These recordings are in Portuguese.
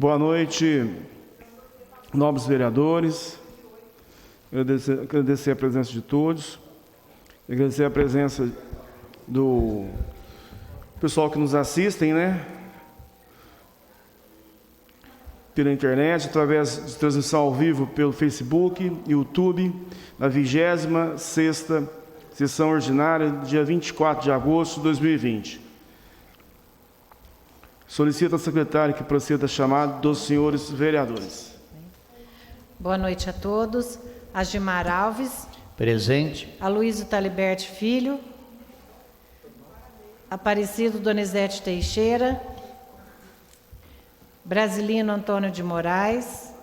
Boa noite, nobres vereadores. Agradecer a presença de todos. Agradecer a presença do pessoal que nos assistem, né? Pela internet, através de transmissão ao vivo pelo Facebook, YouTube, na 26ª sessão ordinária, dia 24 de agosto de 2020. Solicito ao secretário que proceda a chamada dos senhores vereadores. Boa noite a todos. Agimar Alves. Presente. Aloysio Taliberti Filho. Aparecido Donizete Teixeira. Brasilino Antônio de Moraes.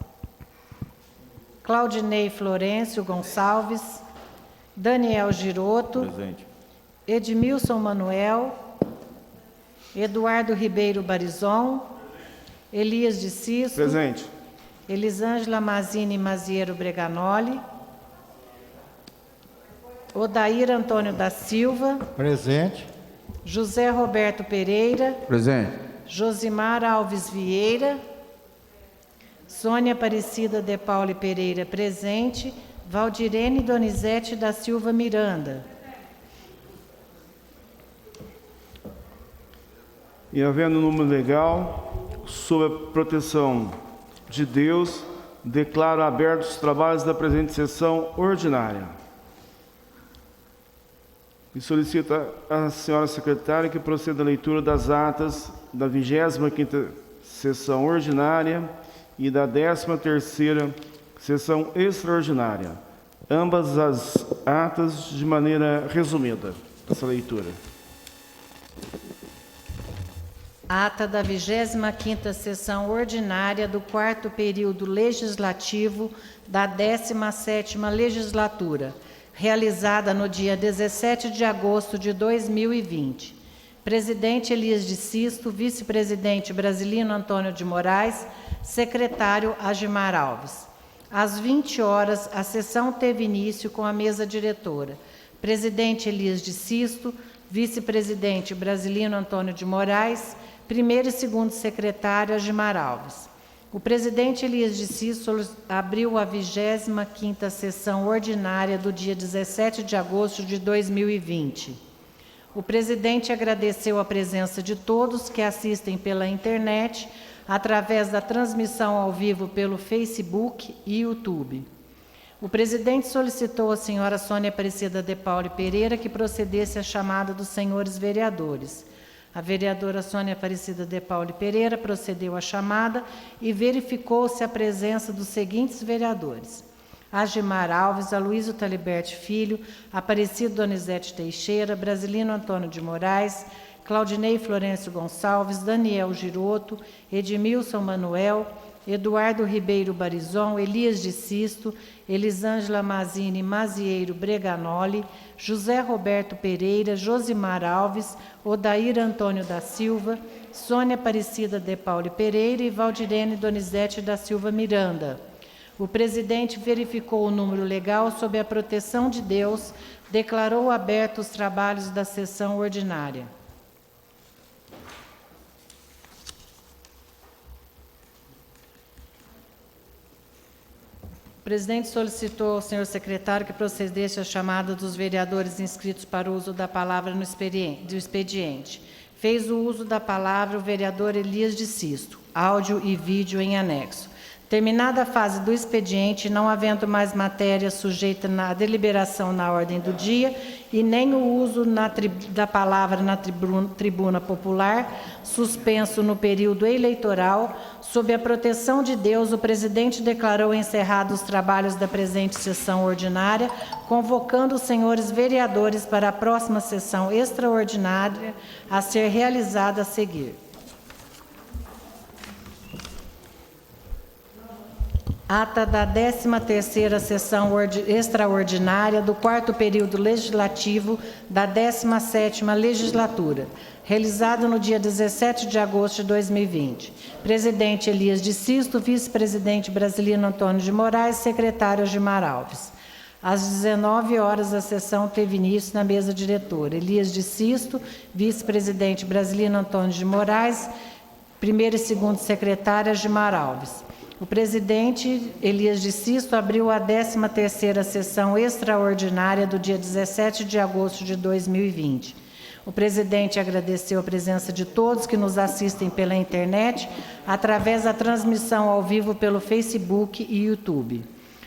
Claudinei Florencio Gonçalves. Daniel Giroto. Presente. Edmilson Manuel. Eduardo Ribeiro Barizon. Elias de Sisto. Presente. Elisângela Mazini Maziero Breganoli. Odair Antônio da Silva. Presente. José Roberto Pereira. Presente. Josimar Alves Vieira. Sônia Aparecida de Pauli Pereira, presente. Valdirene Donizete da Silva Miranda. E havendo número legal, sob a proteção de Deus, declaro abertos os trabalhos da presente sessão ordinária. E solicito à senhora secretária que proceda à leitura das atas da 25ª sessão ordinária e da 13ª sessão extraordinária. Ambas as atas de maneira resumida. Essa leitura. Ata da 25ª sessão ordinária do 4º período legislativo da 17ª legislatura, realizada no dia 17 de agosto de 2020. Presidente Elias de Sisto, vice-presidente Brasilino Antônio de Moraes, secretário Agimar Alves. Às 20 horas, a sessão teve início com a mesa diretora. Presidente Elias de Sisto, vice-presidente Brasilino Antônio de Moraes, primeiro e segundo secretário Agimar Alves. O presidente Elias de Sisto abriu a 25ª sessão ordinária do dia 17 de agosto de 2020. O presidente agradeceu a presença de todos que assistem pela internet, através da transmissão ao vivo pelo Facebook e YouTube. O presidente solicitou à senhora Sônia Aparecida de Pauli Pereira que procedesse à chamada dos senhores vereadores. A vereadora Sônia Aparecida de Pauli Pereira procedeu à chamada e verificou-se a presença dos seguintes vereadores: Agimar Alves, Aloysio Taliberti Filho, Aparecido Donizete Teixeira, Brasilino Antônio de Moraes, Claudinei Florencio Gonçalves, Daniel Giroto, Edmilson Manuel, Eduardo Ribeiro Barizon, Elias de Sisto, Elisângela Mazini Mazieiro Breganoli, José Roberto Pereira, Josimar Alves, Odair Antônio da Silva, Sônia Aparecida de Pauli Pereira e Valdirene Donizete da Silva Miranda. O presidente verificou o número legal sob a proteção de Deus, declarou abertos os trabalhos da sessão ordinária. O presidente solicitou ao senhor secretário que procedesse à chamada dos vereadores inscritos para o uso da palavra no expediente. Fez o uso da palavra o vereador Elias de Sisto. Áudio e vídeo em anexo. Terminada a fase do expediente, não havendo mais matéria sujeita à deliberação na ordem do dia e nem o uso da palavra na tribuna popular, suspenso no período eleitoral, sob a proteção de Deus, o presidente declarou encerrados os trabalhos da presente sessão ordinária, convocando os senhores vereadores para a próxima sessão extraordinária a ser realizada a seguir. Ata da 13ª sessão extraordinária do 4º período legislativo da 17ª legislatura, realizada no dia 17 de agosto de 2020. Presidente Elias de Sisto, vice-presidente Brasilino Antônio de Moraes, secretário Agimar Alves. Às 19 horas, a sessão teve início na mesa diretora. Elias de Sisto, vice-presidente Brasilino Antônio de Moraes, Primeiro e segundo secretário, Agimar Alves. O presidente Elias de Sisto abriu a 13ª sessão extraordinária do dia 17 de agosto de 2020. O presidente agradeceu a presença de todos que nos assistem pela internet, através da transmissão ao vivo pelo Facebook e YouTube.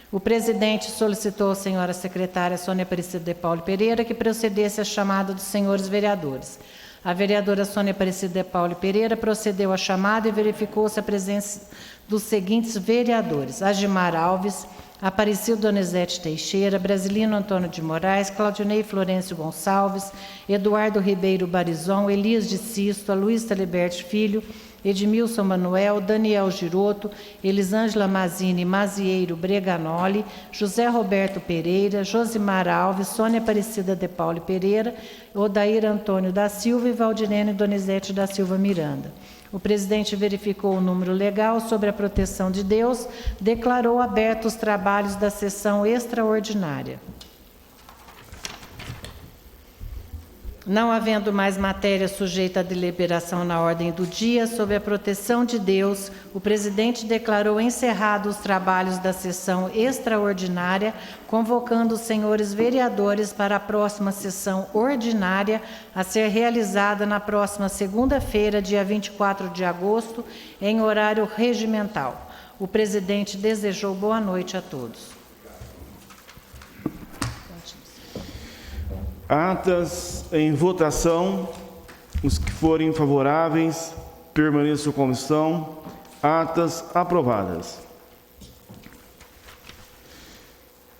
O presidente solicitou à senhora secretária Sônia Aparecida de Paulo Pereira que procedesse à chamada dos senhores vereadores. A vereadora Sônia Aparecida de Paulo Pereira procedeu à chamada e verificou-se a presença dos seguintes vereadores: Agimar Alves, Aparecido Donizete Teixeira, Brasilino Antônio de Moraes, Claudinei Florencio Gonçalves, Eduardo Ribeiro Barizon, Elias de Sisto, Aloysio Liberti Filho, Edmilson Manuel, Daniel Giroto, Elisângela Mazini Mazieiro Breganoli, José Roberto Pereira, Josimar Alves, Sônia Aparecida de Paulo Pereira, Odair Antônio da Silva e Valdirene Donizete da Silva Miranda. O presidente verificou o número legal sobre a proteção de Deus, declarou abertos os trabalhos da sessão extraordinária. Não havendo mais matéria sujeita à deliberação na ordem do dia, sob a proteção de Deus, o presidente declarou encerrados os trabalhos da sessão extraordinária, convocando os senhores vereadores para a próxima sessão ordinária, a ser realizada na próxima segunda-feira, dia 24 de agosto, em horário regimental. O presidente desejou boa noite a todos. Atas em votação. Os que forem favoráveis, permaneçam como estão. Atas aprovadas.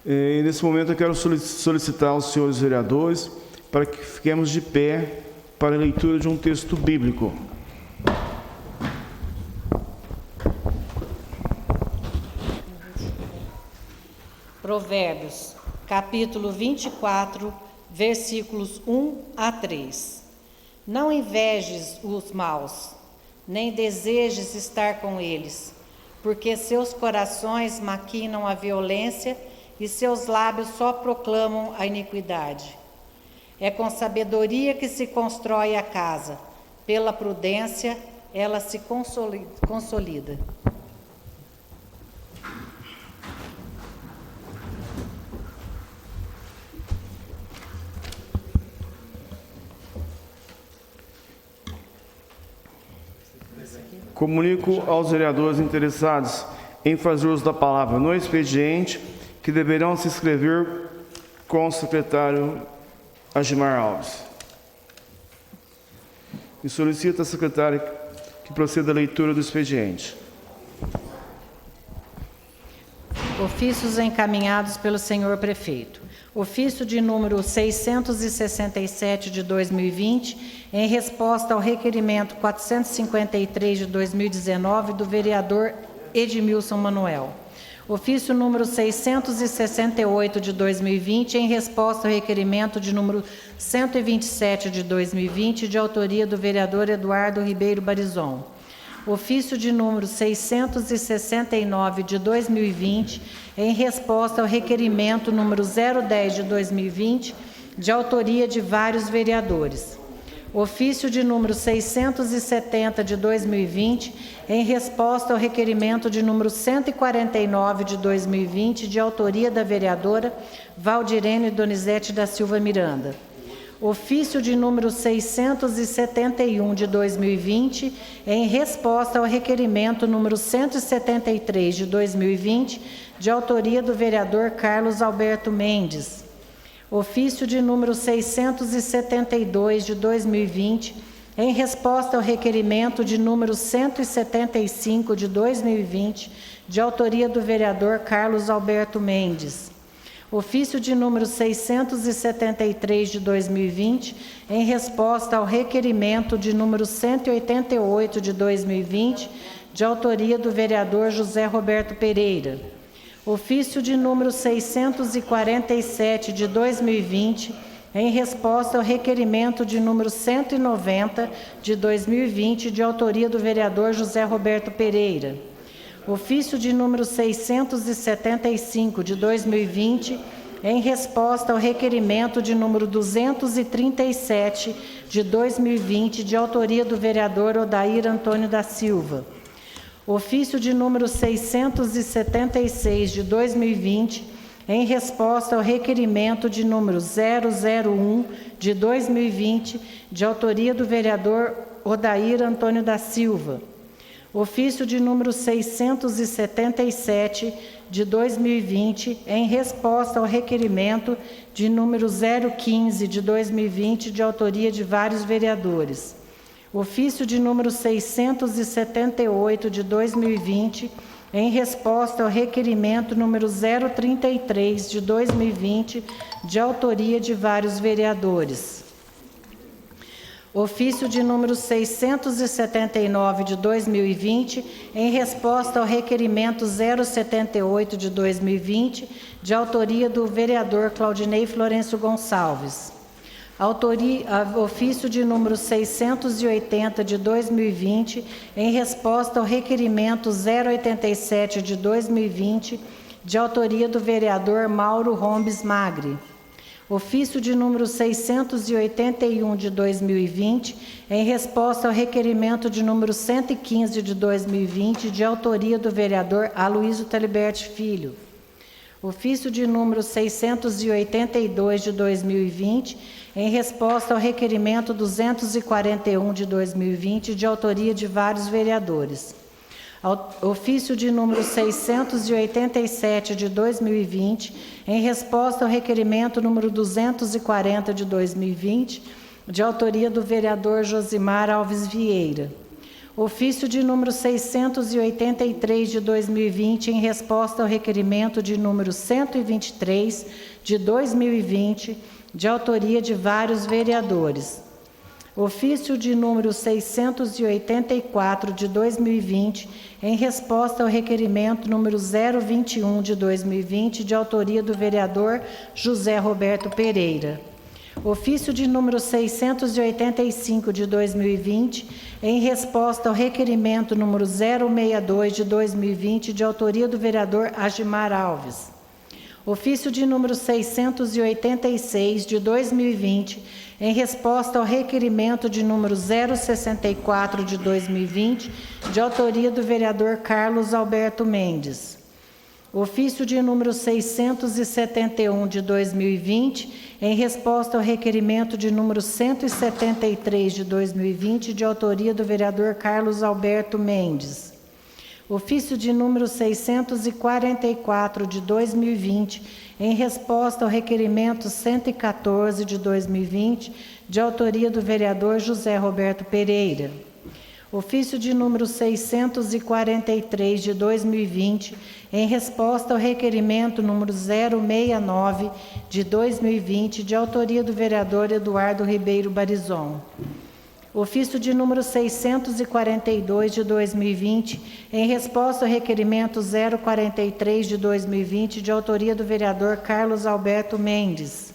Nesse momento eu quero solicitar aos senhores vereadores para que fiquemos de pé para a leitura de um texto bíblico. Provérbios, capítulo 24, versículos 1 a 3. Não invejes os maus, nem desejes estar com eles, porque seus corações maquinam a violência e seus lábios só proclamam a iniquidade. É com sabedoria que se constrói a casa, pela prudência ela se consolida. Comunico aos vereadores interessados em fazer uso da palavra no expediente que deverão se inscrever com o secretário Agimar Alves. E solicito à secretária que proceda à leitura do expediente. Ofícios encaminhados pelo senhor prefeito. Ofício de número 667 de 2020, em resposta ao requerimento 453 de 2019 do vereador Edmilson Manuel. Ofício número 668 de 2020, em resposta ao requerimento de número 127 de 2020, de autoria do vereador Eduardo Ribeiro Barizon. Ofício de número 669 de 2020, em resposta ao requerimento número 010 de 2020, de autoria de vários vereadores. Ofício de número 670 de 2020, em resposta ao requerimento de número 149 de 2020, de autoria da vereadora Valdirene Donizete da Silva Miranda. Ofício de número 671 de 2020, em resposta ao requerimento número 173 de 2020, de autoria do vereador Carlos Alberto Mendes. Ofício de número 672 de 2020, em resposta ao requerimento de número 175 de 2020, de autoria do vereador Carlos Alberto Mendes. Ofício de número 673 de 2020, em resposta ao requerimento de número 188 de 2020, de autoria do vereador José Roberto Pereira. Ofício de número 647 de 2020, em resposta ao requerimento de número 190 de 2020, de autoria do vereador José Roberto Pereira. Ofício de número 675 de 2020, em resposta ao requerimento de número 237 de 2020, de autoria do vereador Odair Antônio da Silva. Ofício de número 676 de 2020, em resposta ao requerimento de número 001 de 2020, de autoria do vereador Odair Antônio da Silva. Ofício de número 677 de 2020, em resposta ao requerimento de número 015 de 2020, de autoria de vários vereadores. Ofício de número 678 de 2020, em resposta ao requerimento número 033 de 2020, de autoria de vários vereadores. Ofício de número 679 de 2020, em resposta ao requerimento 078 de 2020, de autoria do vereador Claudinei Florencio Gonçalves. Ofício de número 680 de 2020, em resposta ao requerimento 087 de 2020, de autoria do vereador Mauro Rombes Magri. Ofício de número 681 de 2020, em resposta ao requerimento de número 115 de 2020, de autoria do vereador Aloysio Taliberti Filho. Ofício de número 682 de 2020, em resposta ao requerimento 241 de 2020, de autoria de vários vereadores. Ofício de número 687 de 2020, em resposta ao requerimento número 240 de 2020, de autoria do vereador Josimar Alves Vieira. Ofício de número 683 de 2020, em resposta ao requerimento de número 123 de 2020, de autoria de vários vereadores. Ofício de número 684 de 2020, em resposta ao requerimento número 021 de 2020, de autoria do vereador José Roberto Pereira. Ofício de número 685 de 2020, em resposta ao requerimento número 062 de 2020, de autoria do vereador Agimar Alves. Ofício de número 686 de 2020, em resposta ao requerimento de número 064 de 2020, de autoria do vereador Carlos Alberto Mendes. Ofício de número 671 de 2020, em resposta ao requerimento de número 173 de 2020, de autoria do vereador Carlos Alberto Mendes. Ofício de número 644 de 2020, em resposta ao requerimento 114 de 2020, de autoria do vereador José Roberto Pereira. Ofício de número 643 de 2020, em resposta ao requerimento número 069 de 2020, de autoria do vereador Eduardo Ribeiro Barizon. Ofício de número 642 de 2020, em resposta ao requerimento 043 de 2020, de autoria do vereador Carlos Alberto Mendes.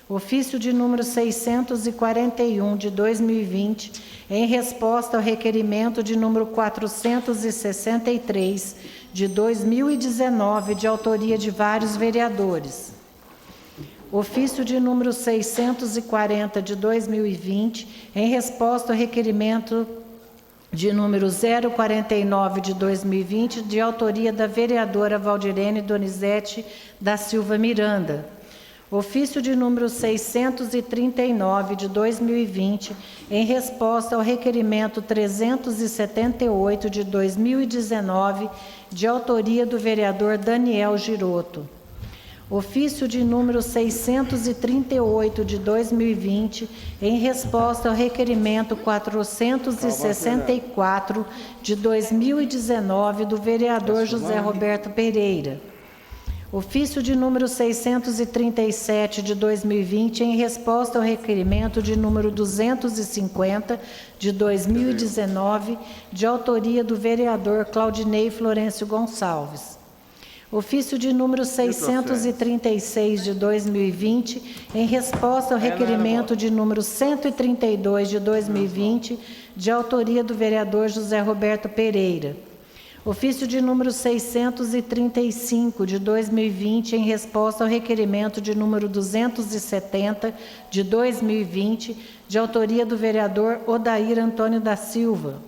Ofício de número 641 de 2020, em resposta ao requerimento de número 463 de 2019, de autoria de vários vereadores. Ofício de número 640 de 2020, em resposta ao requerimento de número 049 de 2020, de autoria da vereadora Valdirene Donizete da Silva Miranda. Ofício de número 639 de 2020, em resposta ao requerimento 378 de 2019, de autoria do vereador Daniel Giroto. Ofício de número 638 de 2020, em resposta ao requerimento 464 de 2019, do vereador José Roberto Pereira. Ofício de número 637 de 2020, em resposta ao requerimento de número 250 de 2019, de autoria do vereador Claudinei Florencio Gonçalves. Ofício de número 636 de 2020, em resposta ao requerimento de número 132 de 2020, de autoria do vereador José Roberto Pereira. Ofício de número 635, de 2020, em resposta ao requerimento de número 270, de 2020, de autoria do vereador Odair Antônio da Silva.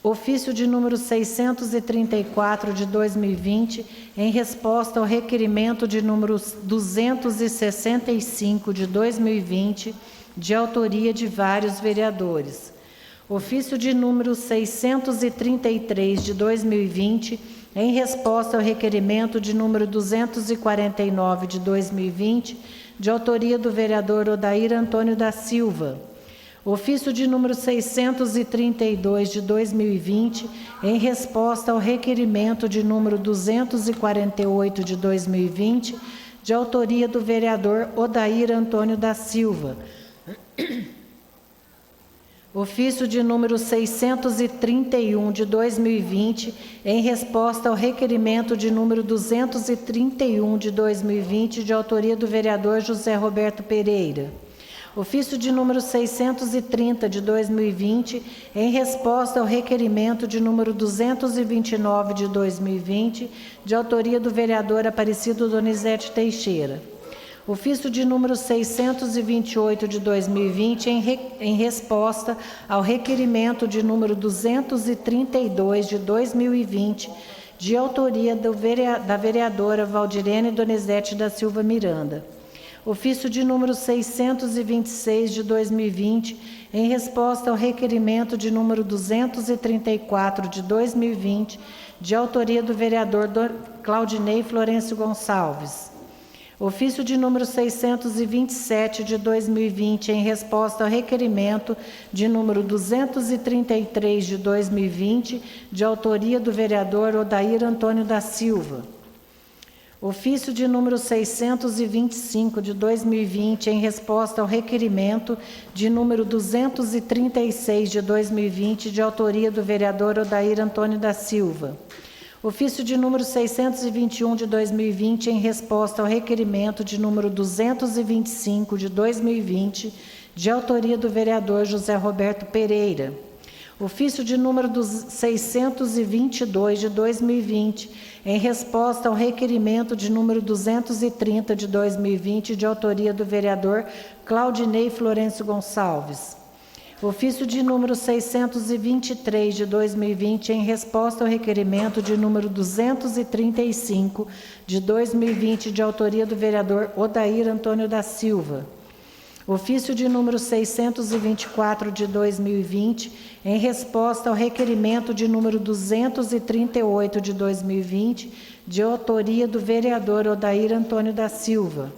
Ofício de número 634, de 2020, em resposta ao requerimento de número 265, de 2020, de autoria de vários vereadores. Ofício de número 633, de 2020, em resposta ao requerimento de número 249, de 2020, de autoria do vereador Odair Antônio da Silva. Ofício de número 632, de 2020, em resposta ao requerimento de número 248, de 2020, de autoria do vereador Odair Antônio da Silva. Ofício de número 631, de 2020, em resposta ao requerimento de número 231, de 2020, de autoria do vereador José Roberto Pereira. Ofício de número 630, de 2020, em resposta ao requerimento de número 229, de 2020, de autoria do vereador Aparecido Donizete Teixeira. Ofício de número 628, de 2020, em resposta ao requerimento de número 232, de 2020, de autoria da vereadora Valdirene Donizete da Silva Miranda. Ofício de número 626, de 2020, em resposta ao requerimento de número 234, de 2020, de autoria do vereador Claudinei Florencio Gonçalves. Ofício de número 627, de 2020, em resposta ao requerimento de número 233, de 2020, de autoria do vereador Odair Antônio da Silva. Ofício de número 625, de 2020, em resposta ao requerimento de número 236, de 2020, de autoria do vereador Odair Antônio da Silva. Ofício de número 621, de 2020, em resposta ao requerimento de número 225, de 2020, de autoria do vereador José Roberto Pereira. Ofício de número 622, de 2020, em resposta ao requerimento de número 230, de 2020, de autoria do vereador Claudinei Florencio Gonçalves. Ofício de número 623, de 2020, em resposta ao requerimento de número 235, de 2020, de autoria do vereador Odair Antônio da Silva. Ofício de número 624, de 2020, em resposta ao requerimento de número 238, de 2020, de autoria do vereador Odair Antônio da Silva.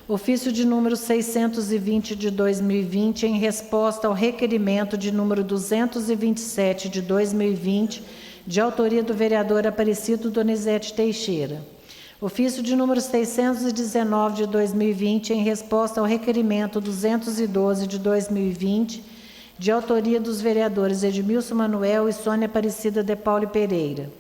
Ofício de número 620, de 2020, em resposta ao requerimento de número 227, de 2020, de autoria do vereador Aparecido Donizete Teixeira. Ofício de número 619, de 2020, em resposta ao requerimento 212, de 2020, de autoria dos vereadores Edmilson Manuel e Sônia Aparecida de Pauli Pereira.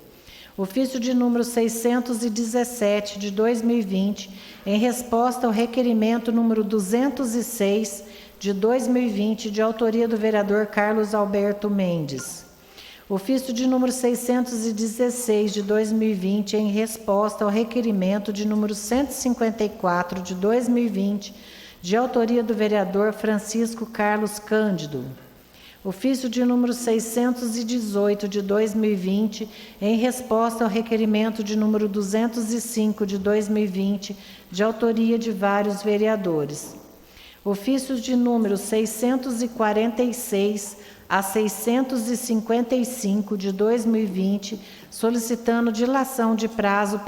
Ofício de número 617, de 2020, em resposta ao requerimento número 206, de 2020, de autoria do vereador Carlos Alberto Mendes. Ofício de número 616, de 2020, em resposta ao requerimento de número 154, de 2020, de autoria do vereador Francisco Carlos Cândido. Ofício de número 618, de 2020, em resposta ao requerimento de número 205, de 2020, de autoria de vários vereadores. Ofícios de número 646 a 655, de 2020, solicitando dilação de prazo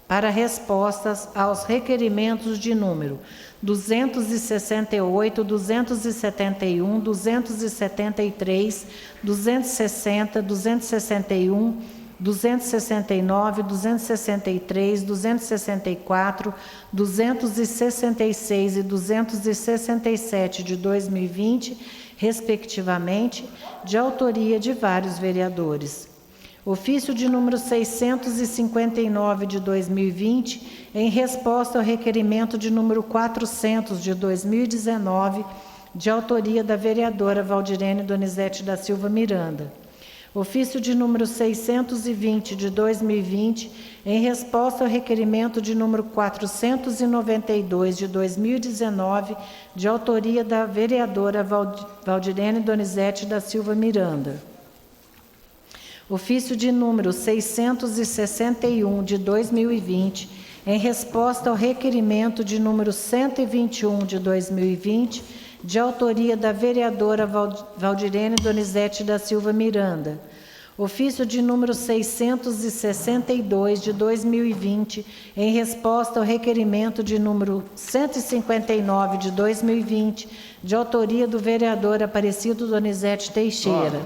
para respostas aos requerimentos de número 268, 271, 273, 260, 261, 269, 263, 264, 266 e 267 de 2020, respectivamente, de autoria de vários vereadores. Ofício de número 659 de 2020, em resposta ao requerimento de número 400 de 2019, de autoria da vereadora Valdirene Donizete da Silva Miranda. Ofício de número 620 de 2020, em resposta ao requerimento de número 492 de 2019, de autoria da vereadora Valdirene Donizete da Silva Miranda. Ofício de número 661 de 2020, em resposta ao requerimento de número 121 de 2020, de autoria da vereadora Valdirene Donizete da Silva Miranda. Ofício de número 662 de 2020, em resposta ao requerimento de número 159 de 2020, de autoria do vereador Aparecido Donizete Teixeira.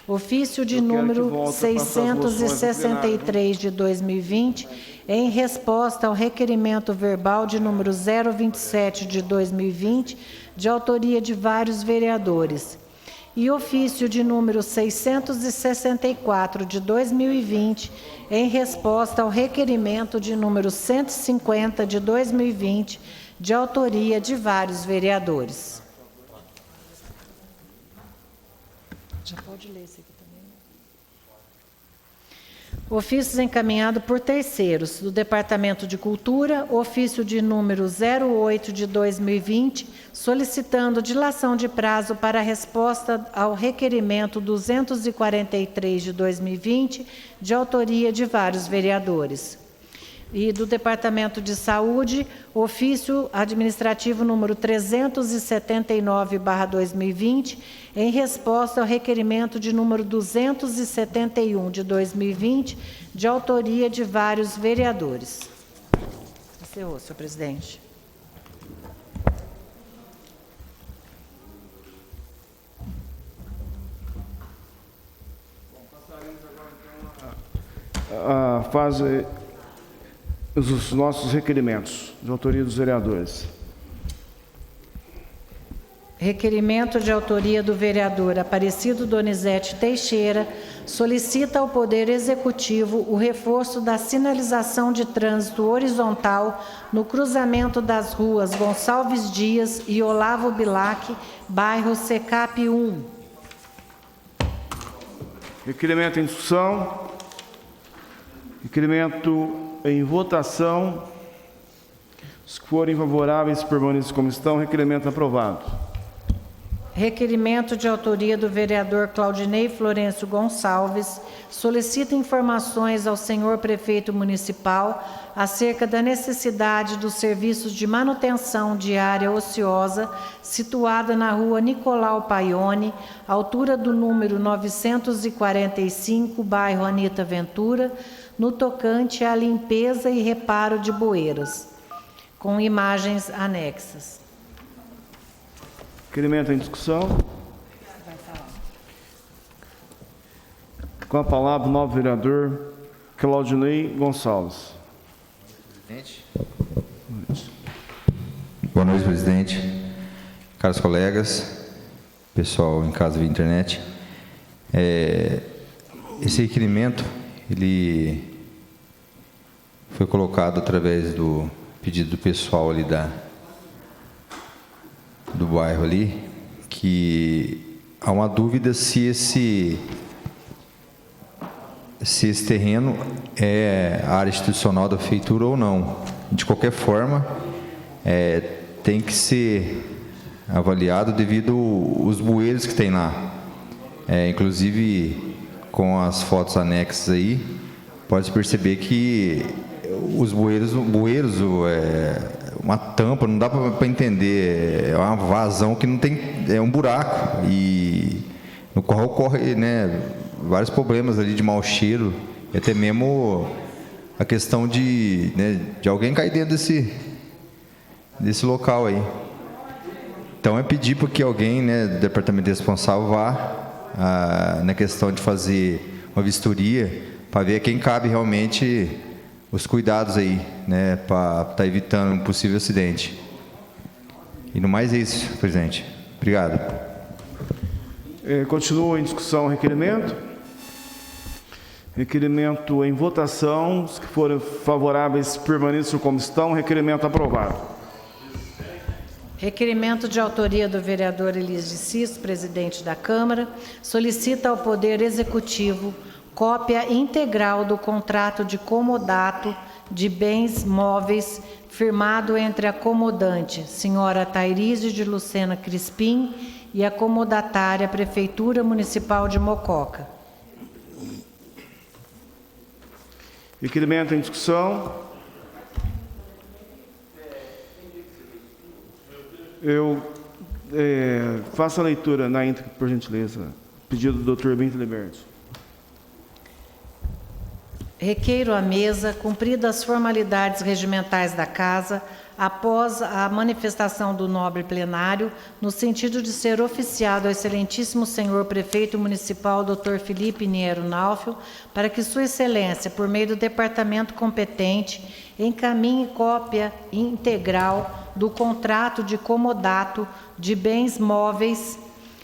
Ofício de número 663 de 2020, em resposta ao requerimento verbal de número 027 de 2020, de autoria de vários vereadores. E ofício de número 664 de 2020, em resposta ao requerimento de número 150 de 2020, de autoria de vários vereadores. Já pode ler esse aqui também. Ofícios encaminhados por terceiros. Do Departamento de Cultura, ofício de número 08 de 2020, solicitando dilação de prazo para resposta ao requerimento 243 de 2020, de autoria de vários vereadores. E do Departamento de Saúde, ofício administrativo número 379/2020, em resposta ao requerimento de número 271 de 2020, de autoria de vários vereadores. Encerrou, senhor presidente. A fase os nossos requerimentos de autoria dos vereadores. Requerimento de autoria do vereador Aparecido Donizete Teixeira solicita ao Poder Executivo o reforço da sinalização de trânsito horizontal no cruzamento das ruas Gonçalves Dias e Olavo Bilac, bairro Secap 1. Requerimento em discussão. Requerimento em votação. Os que forem favoráveis permaneçam como estão. Requerimento aprovado. Requerimento de autoria do vereador Claudinei Florencio Gonçalves solicita informações ao senhor prefeito municipal acerca da necessidade dos serviços de manutenção de área ociosa situada na rua Nicolau Paione, altura do número 945, bairro Anita Ventura, no tocante à limpeza e reparo de bueiros, com imagens anexas. Requerimento em discussão. Com a palavra o novo vereador Claudinei Gonçalves. Presidente. Boa noite, presidente. Caros colegas, pessoal em casa via internet. Esse requerimento, ele foi colocado através do pedido do pessoal ali do bairro ali, que há uma dúvida se esse terreno é área institucional da prefeitura ou não. De qualquer forma, tem que ser avaliado devido aos bueiros que tem lá. Inclusive, com as fotos anexas aí, pode-se perceber que os bueiros uma tampa, não dá para entender, é uma vazão que não tem, é um buraco, e no qual ocorre, vários problemas ali de mau cheiro, e até mesmo a questão de alguém cair dentro desse local aí. Então é pedir para que alguém, do departamento responsável, vá na questão de fazer uma vistoria para ver quem cabe realmente os cuidados aí, para estar evitando um possível acidente. E no mais é isso, presidente. Obrigado. Continua em discussão o requerimento. Requerimento em votação. Os que forem favoráveis permaneçam como estão. Requerimento aprovado. Requerimento de autoria do vereador Elias de Cis, presidente da Câmara, solicita ao Poder Executivo cópia integral do contrato de comodato de bens móveis firmado entre a comodante, senhora Tairísio de Lucena Crispim, e a comodatária Prefeitura Municipal de Mococa. Requerimento em discussão. Eu faço a leitura na íntegra, por gentileza. Pedido do Dr. Bento Liberti. Requeiro à mesa, cumpridas as formalidades regimentais da Casa, após a manifestação do nobre plenário, no sentido de ser oficiado ao excelentíssimo senhor prefeito municipal, Dr. Felipe Niero Naufel, para que sua excelência, por meio do departamento competente, encaminhe cópia integral do contrato de comodato de bens móveis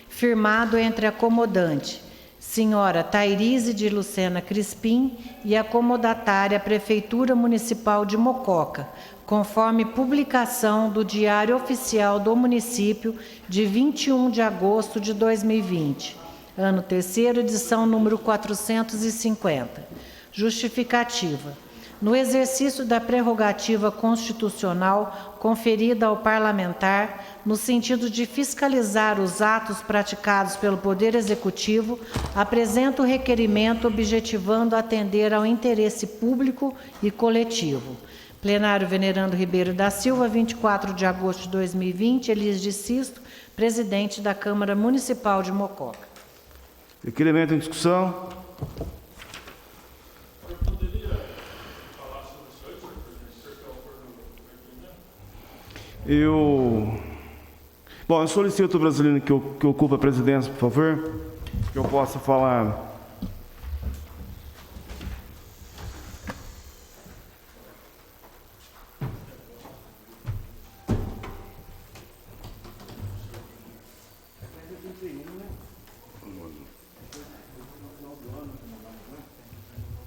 firmado entre a comodante, senhora Tairísio de Lucena Crispim, e a comodatária Prefeitura Municipal de Mococa, conforme publicação do Diário Oficial do Município de 21 de agosto de 2020, ano terceiro, edição número 450. Justificativa. No exercício da prerrogativa constitucional conferida ao parlamentar, no sentido de fiscalizar os atos praticados pelo Poder Executivo, apresento o requerimento objetivando atender ao interesse público e coletivo. Plenário Venerando Ribeiro da Silva, 24 de agosto de 2020, Elias de Sisto, presidente da Câmara Municipal de Mococa. Requerimento em discussão. Eu solicito ao brasileiro que ocupa a presidência, por favor, que eu possa falar.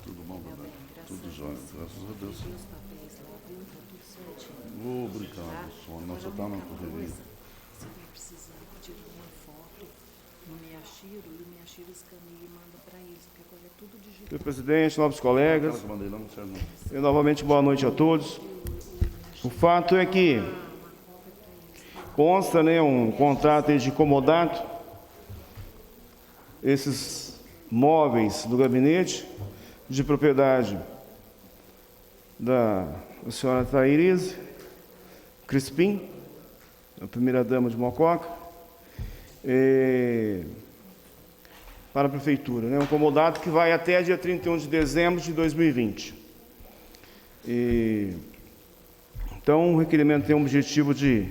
Tudo bom, verdade? Tudo jóia, graças a Deus. Obrigado, sono. Nós só estamos na correria. Se vai precisar, tira uma foto no Miyashiro e o Miyashiro escaneia e manda para eles, porque agora é tudo digital. Senhor presidente, novos colegas, Aquela que eu mandei lá não serve não. e novamente boa noite a todos. O fato é que consta, um contrato aí de comodato, esses móveis do gabinete de propriedade da senhora Tairísio Crispim, a primeira-dama de Mococa, para a Prefeitura. Um comodato que vai até dia 31 de dezembro de 2020. Então, o requerimento tem o objetivo de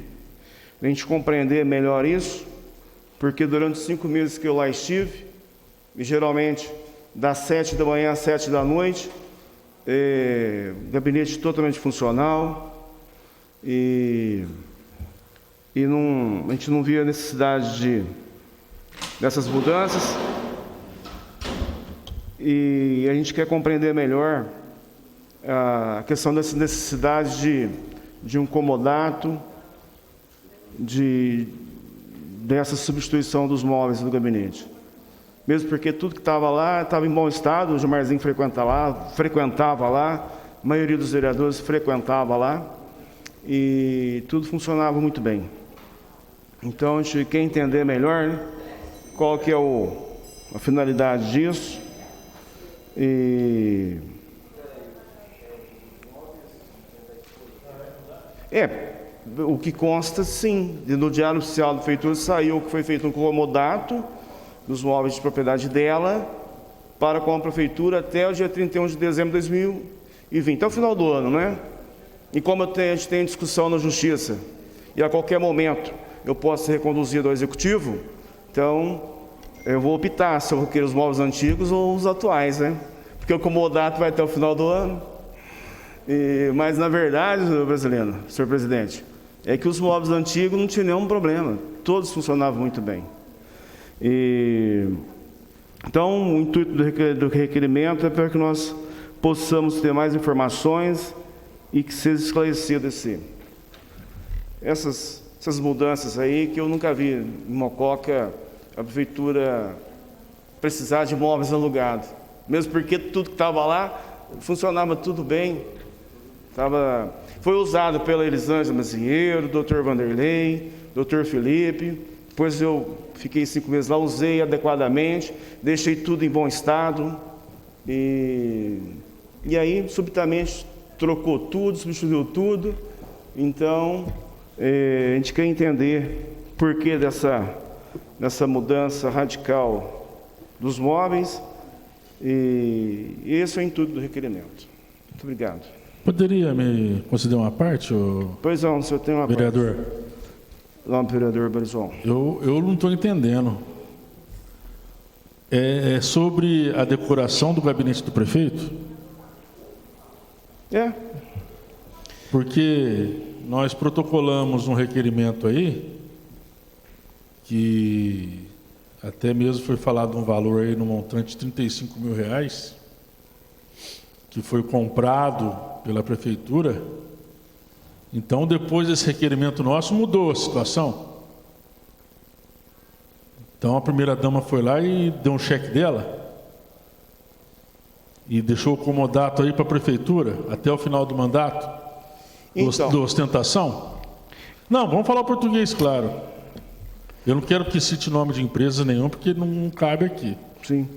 a gente compreender melhor isso, porque durante os 5 meses que eu lá estive, e geralmente das 7 da manhã às 7 da noite, gabinete totalmente funcional, e a gente não via necessidade dessas mudanças, e a gente quer compreender melhor a questão dessa necessidade de um comodato, dessa substituição dos móveis do gabinete. Mesmo porque tudo que estava lá estava em bom estado, o Gilmarzinho frequentava lá, a maioria dos vereadores frequentava lá, e tudo funcionava muito bem. Então, a gente quer entender melhor qual que é a finalidade disso. O que consta, sim, no Diário Oficial da Prefeitura saiu que foi feito um comodato dos móveis de propriedade dela com a Prefeitura até o dia 31 de dezembro de 2020, até o final do ano, né? E como a gente tem discussão na Justiça, e a qualquer momento eu posso ser reconduzido ao Executivo, então eu vou optar se eu vou querer os móveis antigos ou os atuais, né? Porque o comodato vai até o final do ano. Mas, na verdade, brasileiro, senhor presidente, é que os móveis antigos não tinham nenhum problema, todos funcionavam muito bem. Então, o intuito do requerimento é para que nós possamos ter mais informações e que seja esclarecido essas essas mudanças aí que eu nunca vi em Mococa a prefeitura precisar de imóveis alugados. Mesmo porque tudo que estava lá funcionava tudo bem. Foi usado pela Elisângela Mazinheiro, Dr. Vanderlei, Dr. Felipe. Depois eu fiquei 5 meses lá, usei adequadamente, deixei tudo em bom estado. E aí, subitamente, trocou tudo, substituiu tudo. Então, a gente quer entender por que dessa mudança radical dos móveis. E esse é o intuito do requerimento. Muito obrigado. Poderia me conceder uma parte, Pois não, o senhor tem uma vereador? parte. Não, vereador Barizon. Eu não estou entendendo. É sobre a decoração do gabinete do prefeito? Porque nós protocolamos um requerimento aí, que até mesmo foi falado um valor aí no montante de 35 mil reais, que foi comprado pela prefeitura. Então, depois desse requerimento nosso, mudou a situação. Então, a primeira-dama foi lá e deu um cheque dela e deixou o comodato aí para a prefeitura até o final do mandato, da ostentação. Não, vamos falar português, claro. Eu não quero que cite nome de empresa nenhum, porque não cabe aqui. Sim.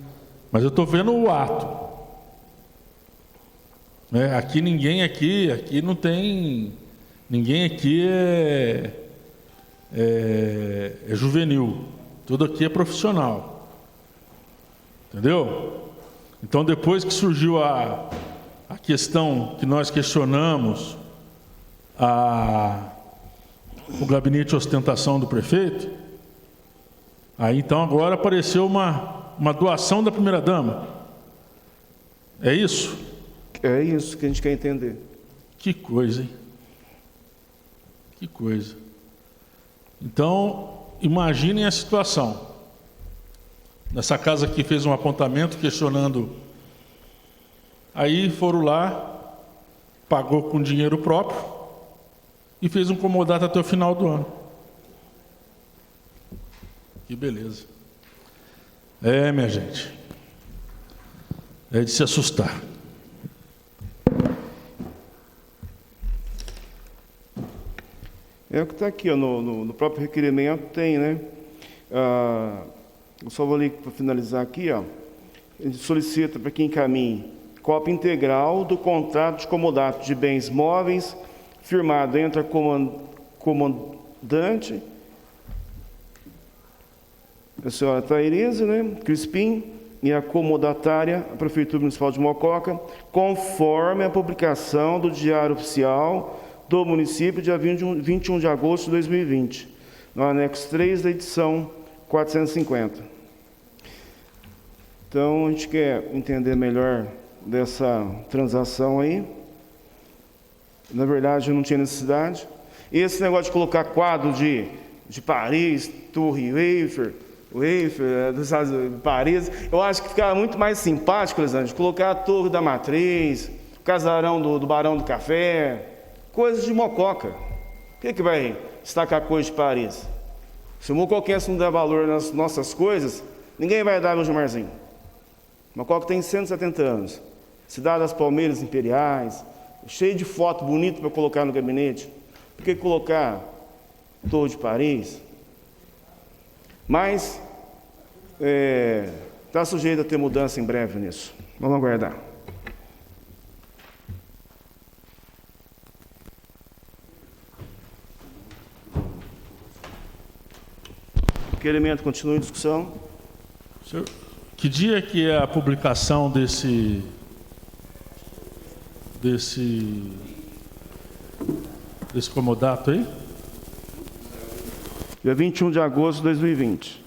Mas eu estou vendo o ato. Aqui ninguém aqui não tem... Ninguém aqui é juvenil. Tudo aqui é profissional. Entendeu? Então, depois que surgiu a questão que nós questionamos, o gabinete de ostentação do prefeito, aí então agora apareceu uma doação da primeira-dama. É isso? É isso que a gente quer entender. Que coisa, hein? Que coisa. Então, imaginem a situação. Nessa casa aqui fez um apontamento questionando. Aí foram lá, pagou com dinheiro próprio e fez um comodato até o final do ano. Que beleza. Minha gente. É de se assustar. É o que está aqui, ó, no próprio requerimento tem, né? Eu só vou ler para finalizar aqui, ó. Ele solicita para que encaminhe cópia integral do contrato de comodato de bens móveis firmado entre a comandante, a senhora Thairese, né, Crispim, e a comodatária, a Prefeitura Municipal de Mococa, conforme a publicação do Diário Oficial do município, dia 21 de agosto de 2020, no anexo 3 da edição 450. Então, a gente quer entender melhor dessa transação aí. Na verdade, não tinha necessidade. Esse negócio de colocar quadro de Paris, Torre Eiffel, dos Estados Unidos, Paris, eu acho que ficava muito mais simpático, Elisângela, colocar a Torre da Matriz, o casarão do Barão do Café, coisas de Mococa. Por que vai destacar coisa de Paris? Se o mocoquense não der valor nas nossas coisas, ninguém vai dar, meu Gilmarzinho. Mococa tem 170 anos. Cidade das Palmeiras Imperiais, cheio de foto bonita para colocar no gabinete. Por que colocar Torre de Paris? Mas está sujeito a ter mudança em breve nisso. Vamos aguardar. O requerimento continua em discussão. Senhor, que dia que é a publicação desse comodato aí? Dia 21 de agosto de 2020.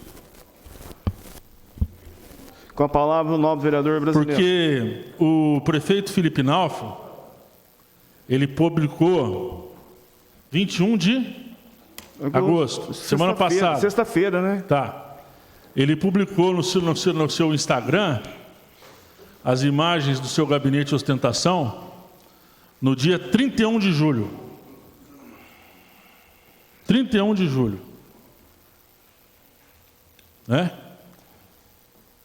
Com a palavra o nobre vereador brasileiro. Porque o prefeito Felipe Naufo, ele publicou 21 de agosto, semana passada. Sexta-feira, né? Tá. Ele publicou no seu Instagram as imagens do seu gabinete de ostentação no dia 31 de julho. 31 de julho. Né?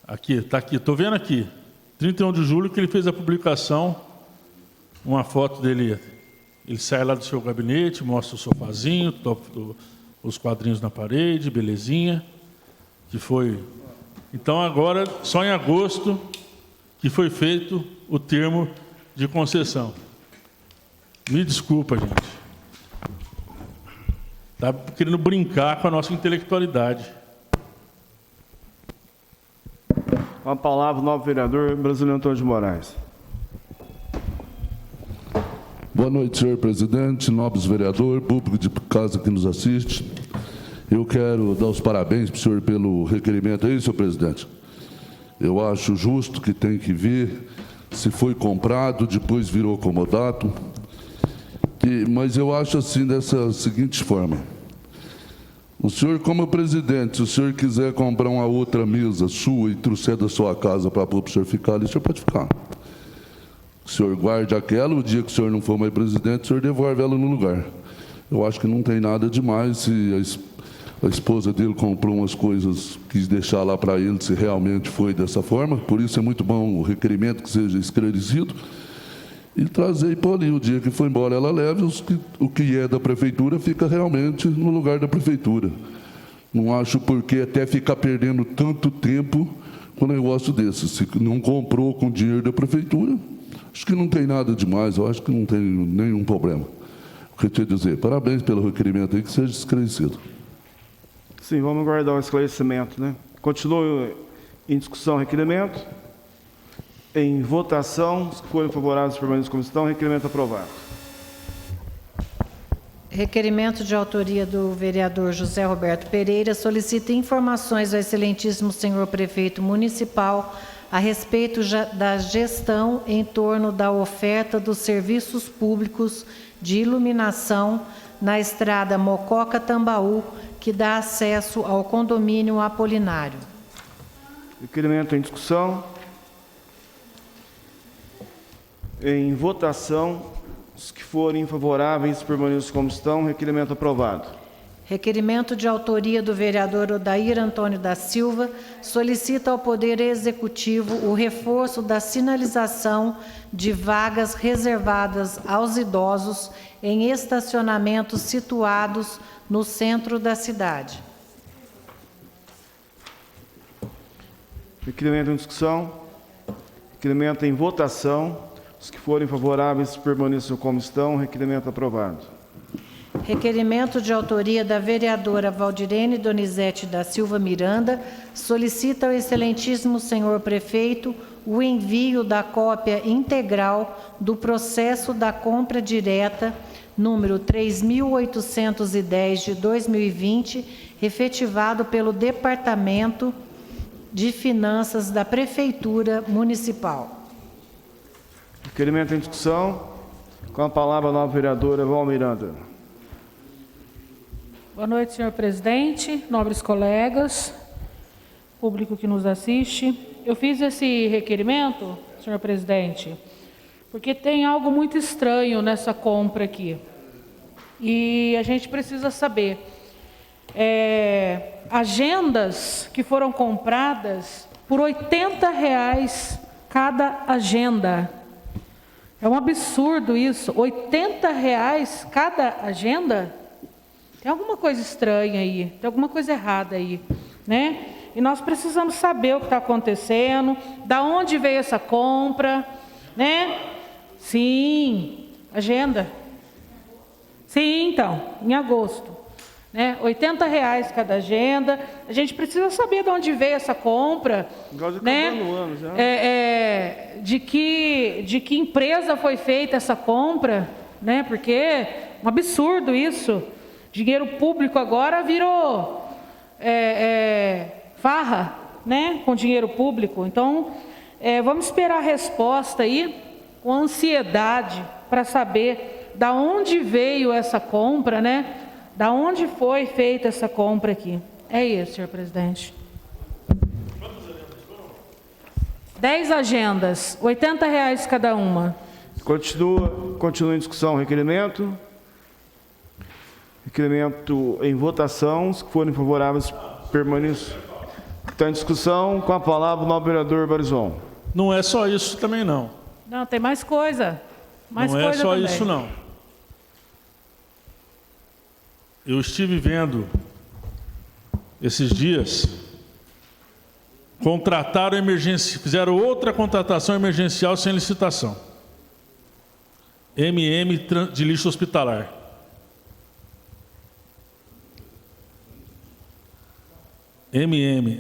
Aqui, está aqui, estou vendo aqui. 31 de julho que ele fez a publicação, uma foto dele. Ele sai lá do seu gabinete, mostra o sofazinho, os quadrinhos na parede, belezinha. Que foi. Então agora, só em agosto, que foi feito o termo de concessão. Me desculpa, gente. Está querendo brincar com a nossa intelectualidade. Com a palavra, o novo vereador Brasilino Antônio de Moraes. Boa noite, senhor presidente, nobres vereadores, público de casa que nos assiste. Eu quero dar os parabéns para o senhor pelo requerimento aí, senhor presidente. Eu acho justo que tem que ver se foi comprado, depois virou comodato. Mas eu acho assim, dessa seguinte forma. O senhor, como presidente, se o senhor quiser comprar uma outra mesa sua e trouxer da sua casa para o senhor ficar ali, o senhor pode ficar. O senhor guarde aquela, o dia que o senhor não for mais presidente, o senhor devolve ela no lugar. Eu acho que não tem nada demais se a esposa dele comprou umas coisas, quis deixar lá para ele, se realmente foi dessa forma. Por isso é muito bom o requerimento que seja esclarecido. E trazer e pôr ali, o dia que for embora ela leve, o que é da prefeitura fica realmente no lugar da prefeitura. Não acho por que até ficar perdendo tanto tempo com um negócio desse. Se não comprou com dinheiro da prefeitura, acho que não tem nada demais, eu acho que não tem nenhum problema. O que eu tinha a dizer, parabéns pelo requerimento aí, que seja esclarecido. Sim, vamos aguardar o esclarecimento, né? Continua em discussão o requerimento. Em votação, se forem favoráveis, permaneçam como estão. Requerimento aprovado. Requerimento de autoria do vereador José Roberto Pereira solicita informações ao excelentíssimo senhor prefeito municipal a respeito da gestão em torno da oferta dos serviços públicos de iluminação na estrada Mococa-Tambaú, que dá acesso ao condomínio Apolinário. Requerimento em discussão. Em votação, os que forem favoráveis, permaneçam como estão. Requerimento aprovado. Requerimento de autoria do vereador Odair Antônio da Silva solicita ao Poder Executivo o reforço da sinalização de vagas reservadas aos idosos em estacionamentos situados no centro da cidade. Requerimento em discussão. Requerimento em votação. Os que forem favoráveis, permaneçam como estão. Requerimento aprovado. Requerimento de autoria da vereadora Valdirene Donizete da Silva Miranda solicita ao excelentíssimo senhor prefeito o envio da cópia integral do processo da compra direta número 3.810 de 2020, efetivado pelo Departamento de Finanças da Prefeitura Municipal. Requerimento em discussão. Com a palavra, a nova vereadora Val Miranda. Boa noite, senhor presidente, nobres colegas, público que nos assiste. Eu fiz esse requerimento, senhor presidente, porque tem algo muito estranho nessa compra aqui. E a gente precisa saber. Agendas que foram compradas por R$80 cada agenda. É um absurdo isso, R$80 cada agenda? Tem alguma coisa estranha aí, tem alguma coisa errada aí, né? E nós precisamos saber o que está acontecendo, da onde veio essa compra, né? Sim, agenda. Sim, então, em agosto, né? R$80 cada agenda. A gente precisa saber de onde veio essa compra, né? Ano já. De que empresa foi feita essa compra, né? Porque é um absurdo isso. Dinheiro público agora virou farra, né? Com dinheiro público. Então, vamos esperar a resposta aí com ansiedade para saber da onde veio essa compra, né? Da onde foi feita essa compra aqui. É isso, senhor presidente. 10 agendas, R$80 cada uma. Continua em discussão o requerimento. Requerimento em votação. Os que forem favoráveis permaneçam. Está em discussão. Com a palavra o nobre vereador Barizon. Não é só isso também, não. Não, tem mais coisa. Mais Não é coisa só também. isso, não. Eu estive vendo esses dias, contrataram emergência, fizeram outra contratação emergencial sem licitação. de lixo hospitalar.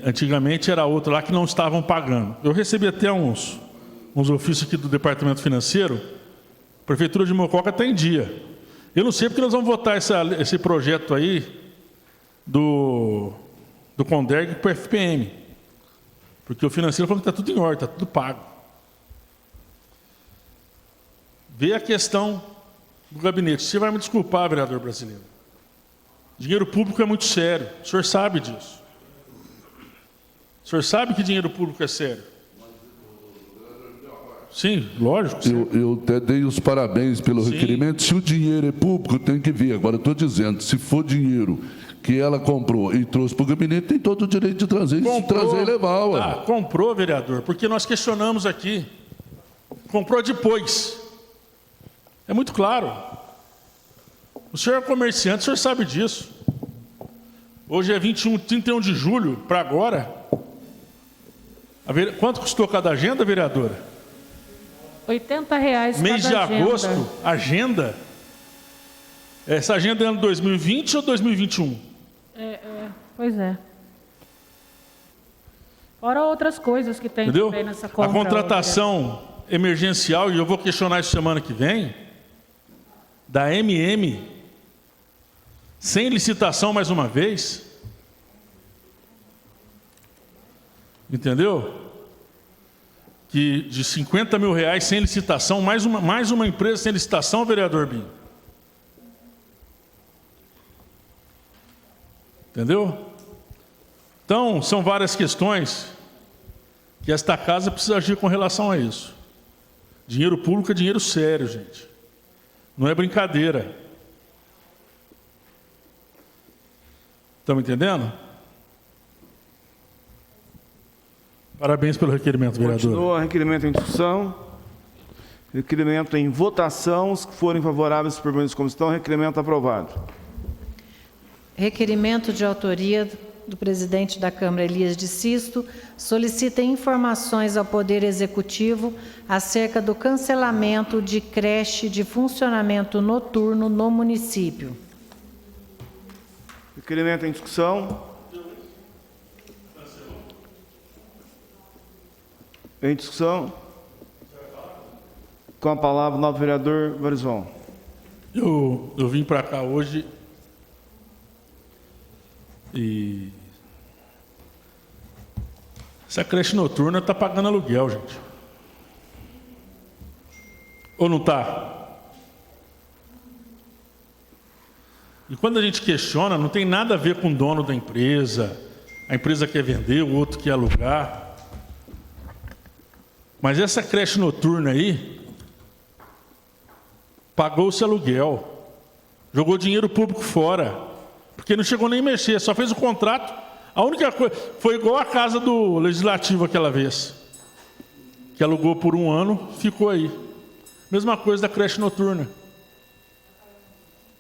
Antigamente era outro lá que não estavam pagando. Eu recebi até uns ofícios aqui do Departamento Financeiro, a Prefeitura de Mococa está em dia. Eu não sei porque nós vamos votar esse projeto aí do Conderg para o FPM. Porque o financeiro falou que está tudo em ordem, está tudo pago. Vê a questão do gabinete. Você vai me desculpar, vereador brasileiro. Dinheiro público é muito sério. O senhor sabe disso. O senhor sabe que dinheiro público é sério? Sim, lógico. Eu até dei os parabéns pelo requerimento. Se o dinheiro é público, tem que vir. Agora, estou dizendo, se for dinheiro que ela comprou e trouxe para o gabinete, tem todo o direito de trazer e levar. Ué. Comprou, vereador, porque nós questionamos aqui. Comprou depois. É muito claro. O senhor é comerciante, o senhor sabe disso. Hoje é 31 de julho, para agora. Quanto custou cada agenda, vereadora? R$80 mês de cada agenda. agosto, agenda. Essa agenda é ano 2020 ou 2021? Pois é. Fora outras coisas que tem Entendeu? também nessa compra. A contratação emergencial, e eu vou questionar isso semana que vem, da sem licitação mais uma vez. Entendeu? Que de R$50 mil sem licitação, mais uma empresa sem licitação, vereador Binho. Entendeu? Então, são várias questões que esta casa precisa agir com relação a isso. Dinheiro público é dinheiro sério, gente. Não é brincadeira. Estão entendendo? Parabéns pelo requerimento, vereador. Continua o requerimento em discussão. Requerimento em votação. Os que forem favoráveis permaneçam como estão. Requerimento aprovado. Requerimento de autoria do presidente da Câmara, Elias de Sisto, solicita informações ao Poder Executivo acerca do cancelamento de creche de funcionamento noturno no município. Requerimento em discussão. Em discussão. Com a palavra, o novo vereador Barizon. Eu vim para cá hoje e essa creche noturna está pagando aluguel, gente. Ou não está? E quando a gente questiona, não tem nada a ver com o dono da empresa. A empresa quer vender, o outro quer alugar. Mas essa creche noturna aí pagou-se aluguel, jogou dinheiro público fora, porque não chegou nem a mexer, só fez o contrato. A única coisa foi igual a casa do Legislativo aquela vez, que alugou por 1 ano, ficou aí. Mesma coisa da creche noturna.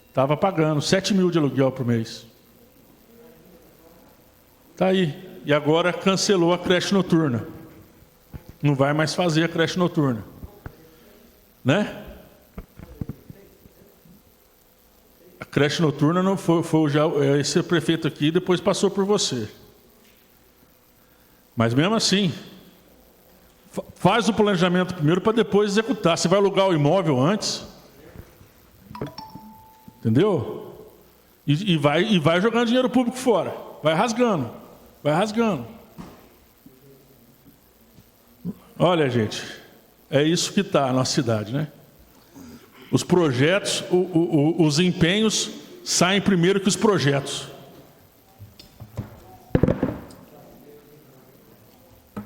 Estava pagando 7 mil de aluguel por mês. Está aí. E agora cancelou a creche noturna. Não vai mais fazer a creche noturna. Né? A creche noturna não foi já esse prefeito aqui, depois passou por você. Mas mesmo assim, faz o planejamento primeiro para depois executar. Você vai alugar o imóvel antes. Entendeu? E vai jogando dinheiro público fora. Vai rasgando. Vai rasgando. Olha, gente, é isso que está a nossa cidade, né? Os projetos, os empenhos saem primeiro que os projetos.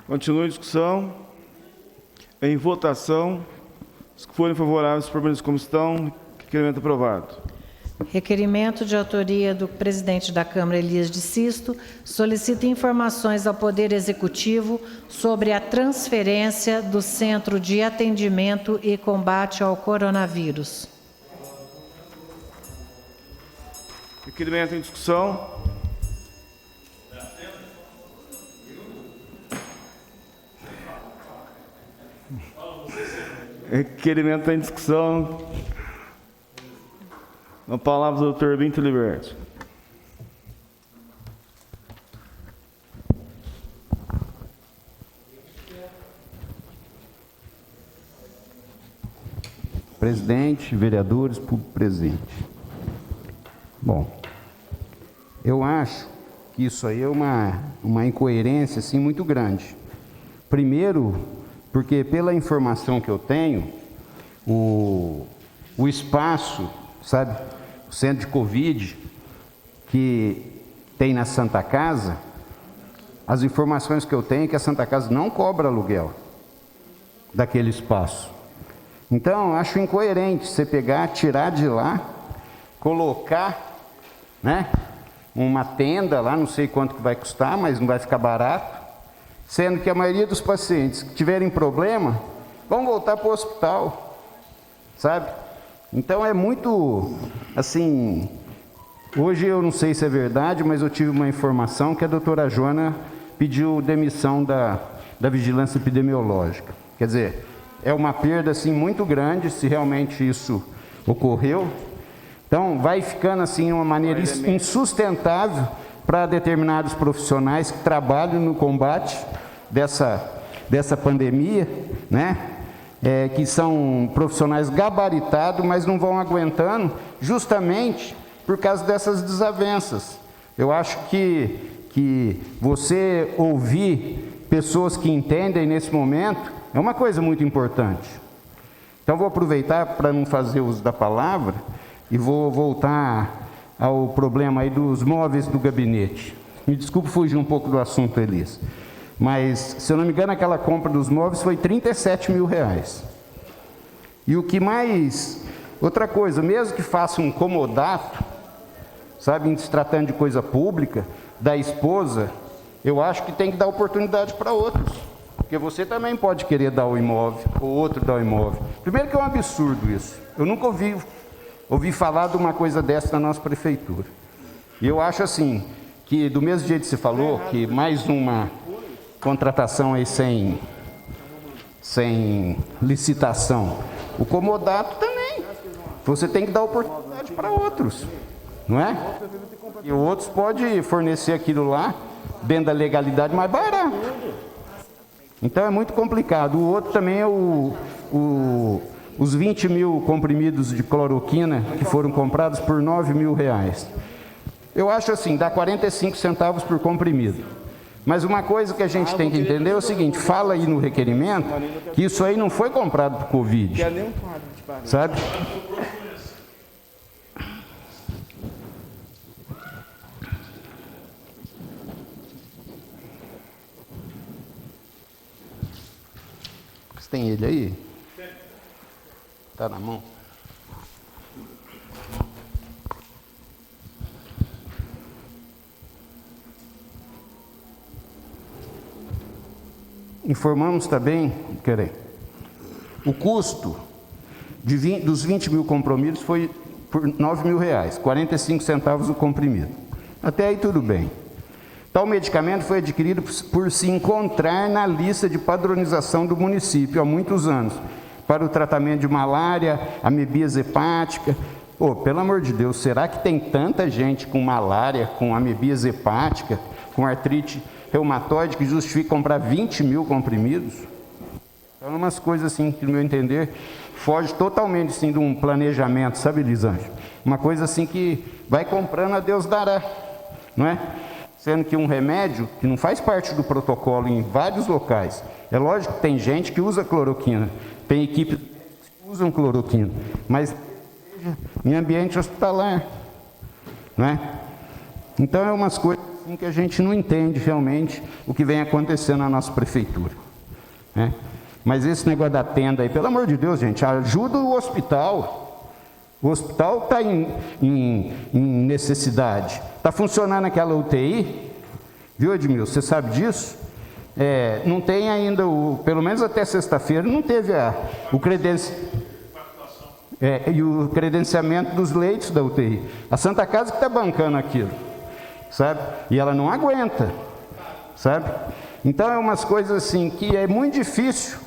Continua a discussão. Em votação. Os que forem favoráveis permaneçam como estão. Requerimento aprovado. Requerimento de autoria do presidente da Câmara, Elias de Sisto, solicita informações ao Poder Executivo sobre a transferência do Centro de Atendimento e Combate ao Coronavírus. Requerimento em discussão. Requerimento em discussão. A palavra do Dr. Binto Liberti. Presidente, vereadores, público presente. Bom, eu acho que isso aí é uma incoerência assim, muito grande. Primeiro, porque pela informação que eu tenho, o espaço, sabe, o centro de Covid que tem na Santa Casa, as informações que eu tenho é que a Santa Casa não cobra aluguel daquele espaço. Então, eu acho incoerente você pegar, tirar de lá, colocar, né, uma tenda lá, não sei quanto que vai custar, mas não vai ficar barato, sendo que a maioria dos pacientes que tiverem problema, vão voltar para o hospital, sabe? Então, é muito, assim, hoje eu não sei se é verdade, mas eu tive uma informação que a doutora Joana pediu demissão da vigilância epidemiológica. Quer dizer, é uma perda assim muito grande se realmente isso ocorreu. Então vai ficando assim uma maneira insustentável para determinados profissionais que trabalham no combate dessa pandemia, né? Que são profissionais gabaritados, mas não vão aguentando justamente por causa dessas desavenças. Eu acho que você ouvir pessoas que entendem nesse momento é uma coisa muito importante. Então, vou aproveitar para não fazer uso da palavra e vou voltar ao problema aí dos móveis do gabinete. Me desculpe fugir um pouco do assunto, Elias. Mas, se eu não me engano, aquela compra dos móveis foi R$37 mil. E o que mais... Outra coisa, mesmo que faça um comodato, sabe, em se tratando de coisa pública, da esposa, eu acho que tem que dar oportunidade para outros. Porque você também pode querer dar o imóvel, ou outro dar o imóvel. Primeiro que é um absurdo isso. Eu nunca ouvi falar de uma coisa dessa na nossa prefeitura. E eu acho assim, que do mesmo jeito que você falou, que mais uma contratação aí sem licitação, o comodato também. Você tem que dar oportunidade para outros, não é? E outros podem fornecer aquilo lá, dentro da legalidade, mais barato. Então é muito complicado. O outro também é os 20 mil comprimidos de cloroquina que foram comprados por R$9 mil. Eu acho assim, dá 45 centavos por comprimido. Mas uma coisa que a gente tem que entender é o seguinte, fala aí no requerimento que isso aí não foi comprado por Covid, sabe? Tem ele aí? Está na mão? Informamos também, o custo dos 20 mil comprimidos foi por R$9 mil, 45 centavos o comprimido. Até aí tudo bem. Tal medicamento foi adquirido por se encontrar na lista de padronização do município há muitos anos, para o tratamento de malária, amebíase hepática. Pelo amor de Deus, será que tem tanta gente com malária, com amebíase hepática, com artrite reumatoide que justifica comprar 20 mil comprimidos? São umas coisas assim que, no meu entender, foge totalmente assim, de um planejamento, sabe, Elisângela? Uma coisa assim que vai comprando a Deus dará, não é? Sendo que um remédio que não faz parte do protocolo em vários locais. É lógico que tem gente que usa cloroquina, tem equipes que usam cloroquina, mas em ambiente hospitalar, não é? Então é umas coisas assim que a gente não entende realmente o que vem acontecendo na nossa prefeitura, né? Mas esse negócio da tenda aí, pelo amor de Deus, gente, ajuda o hospital. O hospital está em necessidade. Está funcionando aquela UTI, viu, Edmilson? Você sabe disso? Não tem ainda, pelo menos até sexta-feira, não teve o credenciamento dos leitos da UTI. A Santa Casa que está bancando aquilo, sabe? E ela não aguenta, sabe? Então é umas coisas assim que é muito difícil,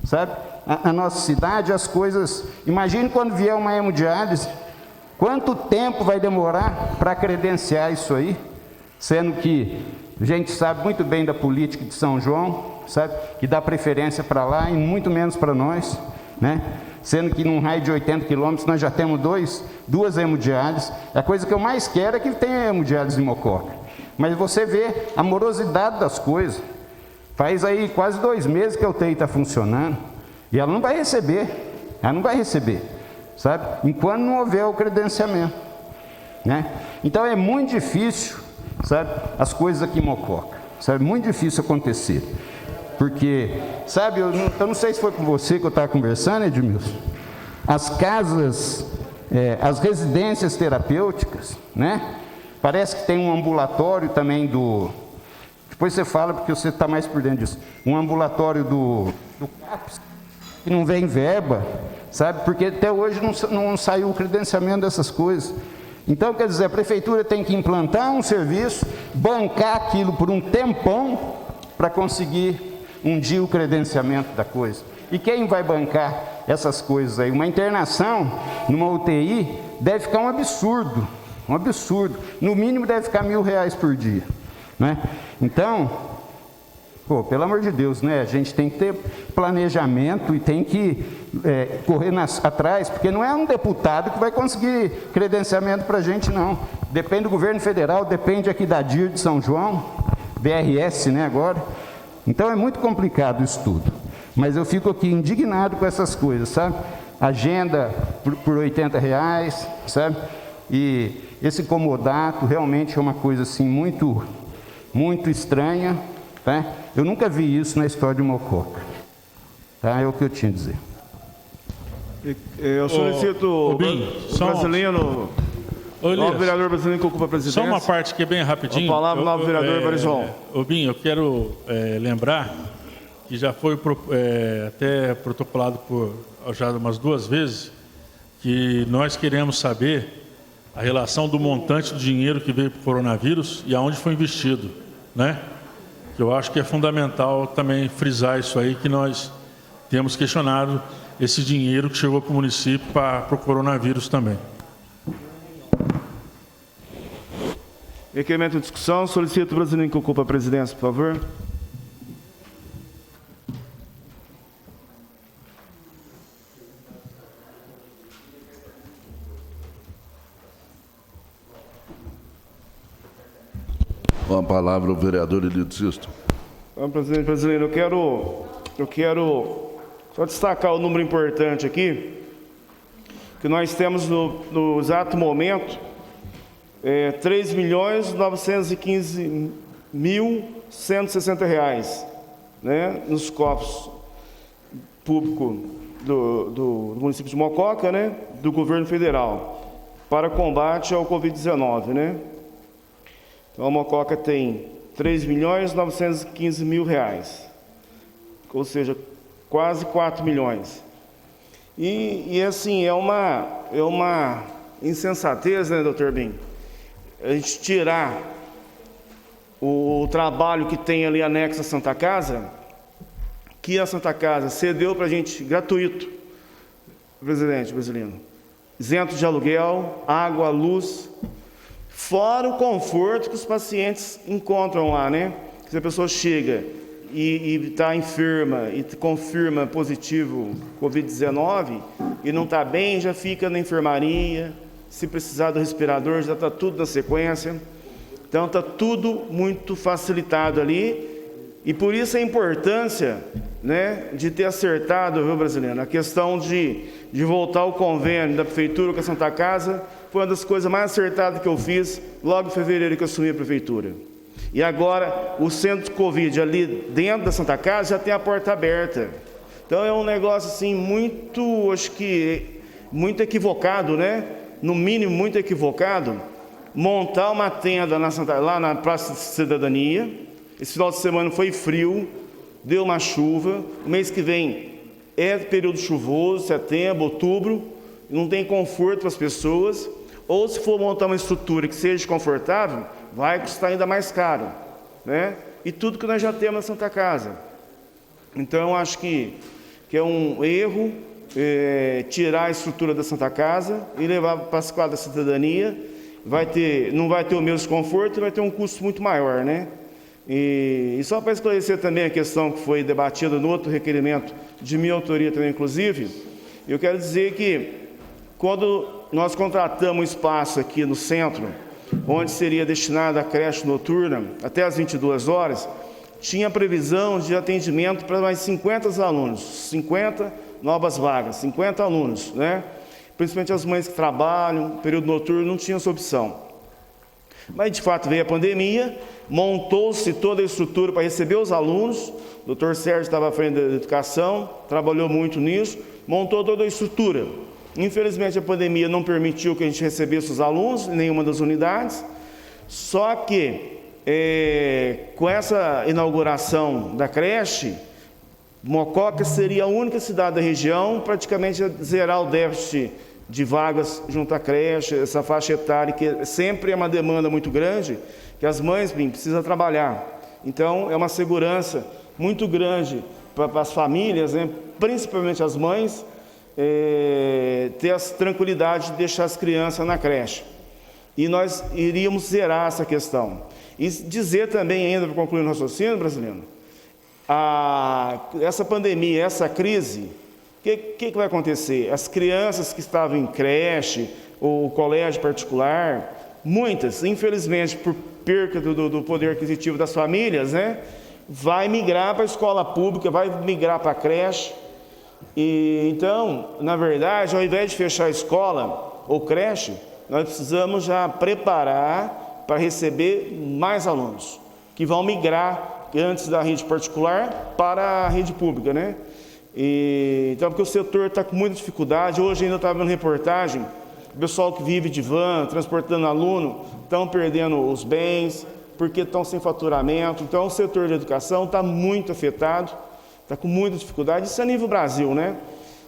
sabe? A nossa cidade, as coisas... Imagine quando vier uma hemodiálise, quanto tempo vai demorar para credenciar isso aí, sendo que a gente sabe muito bem da política de São João, sabe? Que dá preferência para lá e muito menos para nós, né? Sendo que num raio de 80 quilômetros nós já temos duas hemodiálises. A coisa que eu mais quero é que tenha hemodiálise em Mococa. Mas você vê a morosidade das coisas. Faz aí quase 2 meses que a UTI está funcionando. E ela não vai receber, sabe? Enquanto não houver o credenciamento, né? Então é muito difícil, sabe? As coisas aqui em Mococa, sabe? Muito difícil acontecer. Porque, sabe, eu não sei se foi com você que eu estava conversando, Edmilson, as casas, as residências terapêuticas, né? Parece que tem um ambulatório também depois você fala porque você está mais por dentro disso, um ambulatório do CAPS, que não vem verba, sabe? Porque até hoje não saiu o credenciamento dessas coisas. Então, quer dizer, a prefeitura tem que implantar um serviço, bancar aquilo por um tempão para conseguir um dia o credenciamento da coisa. E quem vai bancar essas coisas aí? Uma internação numa UTI deve ficar um absurdo. No mínimo deve ficar R$1.000 por dia, né? Então, pelo amor de Deus, né? A gente tem que ter planejamento e tem que correr atrás, porque não é um deputado que vai conseguir credenciamento para a gente, não. Depende do governo federal, depende aqui da DIR de São João, BRS, né, agora. Então é muito complicado isso tudo. Mas eu fico aqui indignado com essas coisas, sabe? Agenda por R$80, sabe? E esse comodato realmente é uma coisa assim muito, muito estranha, tá? Eu nunca vi isso na história de Mococa, tá? É o que eu tinha a dizer. Eu solicito o Brasilino, o novo vereador Brasilino que ocupa a presidência. Só uma parte que é bem rapidinho. A palavra, novo vereador Barizon. Binho, eu quero lembrar que já foi até protocolado já umas 2 vezes, que nós queremos saber a relação do montante do dinheiro que veio para o coronavírus e aonde foi investido, né? Eu acho que é fundamental também frisar isso aí, que nós temos questionado esse dinheiro que chegou para o município para o coronavírus também. Requerimento de discussão. Solicito o Brasilino que ocupa a presidência, por favor. Com a palavra o vereador Elide Sisto. Presidente Brasilino, eu quero só destacar o número importante aqui, que nós temos no exato momento R$3.915.160, né, nos cofres públicos do município de Mococa, né, do governo federal, para combate ao Covid-19, né? Então a Mococa tem R$3.915.000, ou seja, quase 4 milhões. E assim, é uma insensatez, né, doutor Binho? A gente tirar o trabalho que tem ali anexo à Santa Casa, que a Santa Casa cedeu para a gente gratuito, presidente Brasilino, isento de aluguel, água, luz, fora o conforto que os pacientes encontram lá, né? Se a pessoa chega e está enferma e confirma positivo Covid-19 e não está bem, já fica na enfermaria, se precisar do respirador, já está tudo na sequência. Então está tudo muito facilitado ali, e por isso a importância, né, de ter acertado, viu, Brasilino, a questão de voltar ao convênio da prefeitura com a Santa Casa. Foi uma das coisas mais acertadas que eu fiz logo em fevereiro que eu assumi a prefeitura. E agora o centro de Covid ali dentro da Santa Casa já tem a porta aberta. Então é um negócio assim muito, acho que muito equivocado, né? No mínimo, muito equivocado, montar uma tenda lá na Praça de Cidadania. Esse final de semana foi frio, deu uma chuva. O mês que vem é período chuvoso, setembro, outubro, não tem conforto para as pessoas. Ou se for montar uma estrutura que seja confortável, vai custar ainda mais caro, né? E tudo que nós já temos na Santa Casa. Então, acho que é um erro tirar a estrutura da Santa Casa e levar para as quadras da cidadania. Não vai ter o mesmo conforto e vai ter um custo muito maior, né? E só para esclarecer também a questão que foi debatida no outro requerimento, de minha autoria também, inclusive, eu quero dizer que quando nós contratamos um espaço aqui no centro, onde seria destinada a creche noturna até às 22 horas, tinha previsão de atendimento para mais 50 alunos, 50 novas vagas, 50 alunos, né? Principalmente as mães que trabalham, período noturno, não tinha essa opção. Mas, de fato, veio a pandemia, montou-se toda a estrutura para receber os alunos, o Dr. Sérgio estava à frente da educação, trabalhou muito nisso, montou toda a estrutura. Infelizmente, a pandemia não permitiu que a gente recebesse os alunos em nenhuma das unidades, só que, com essa inauguração da creche, Mococa seria a única cidade da região praticamente a zerar o déficit de vagas junto à creche, essa faixa etária, que sempre é uma demanda muito grande, que as mães precisam trabalhar. Então, é uma segurança muito grande para as famílias, né? Principalmente as mães, ter a tranquilidade de deixar as crianças na creche. E nós iríamos zerar essa questão. E dizer também, ainda para concluir o raciocínio, brasileiro, essa pandemia, essa crise, o que vai acontecer? As crianças que estavam em creche ou colégio particular, muitas, infelizmente, por perca do poder aquisitivo das famílias, né, vai migrar para a escola pública, vai migrar para a creche. E, então, na verdade, ao invés de fechar a escola ou creche, nós precisamos já preparar para receber mais alunos, que vão migrar antes da rede particular para a rede pública, né? Então, porque o setor está com muita dificuldade. Hoje ainda estava vendo reportagem, o pessoal que vive de van, transportando aluno, estão perdendo os bens, porque estão sem faturamento. Então, o setor da educação está muito afetado, está com muita dificuldade. Isso é nível Brasil, né?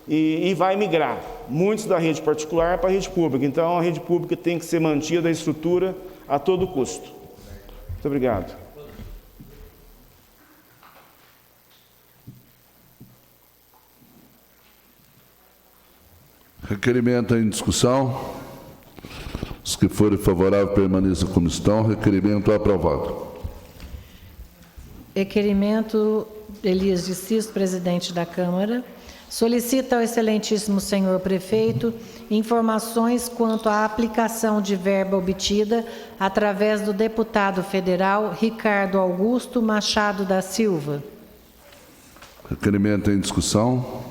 E vai migrar muitos da rede particular para a rede pública. Então, a rede pública tem que ser mantida, a estrutura, a todo custo. Muito obrigado. Requerimento em discussão. Os que forem favoráveis permaneçam como estão. Requerimento aprovado. Requerimento Elias de Cis, presidente da Câmara, solicita ao excelentíssimo senhor prefeito informações quanto à aplicação de verba obtida através do deputado federal Ricardo Augusto Machado da Silva. Requerimento em discussão.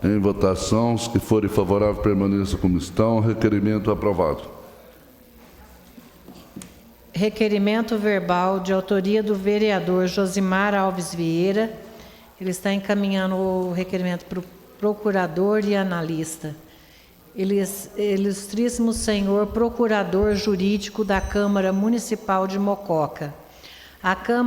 Em votação, os que forem favoráveis permaneçam como estão. Requerimento aprovado. Requerimento verbal de autoria do vereador Josimar Alves Vieira. Ele está encaminhando o requerimento para o procurador e analista. Ilustríssimo senhor procurador jurídico da Câmara Municipal de Mococa.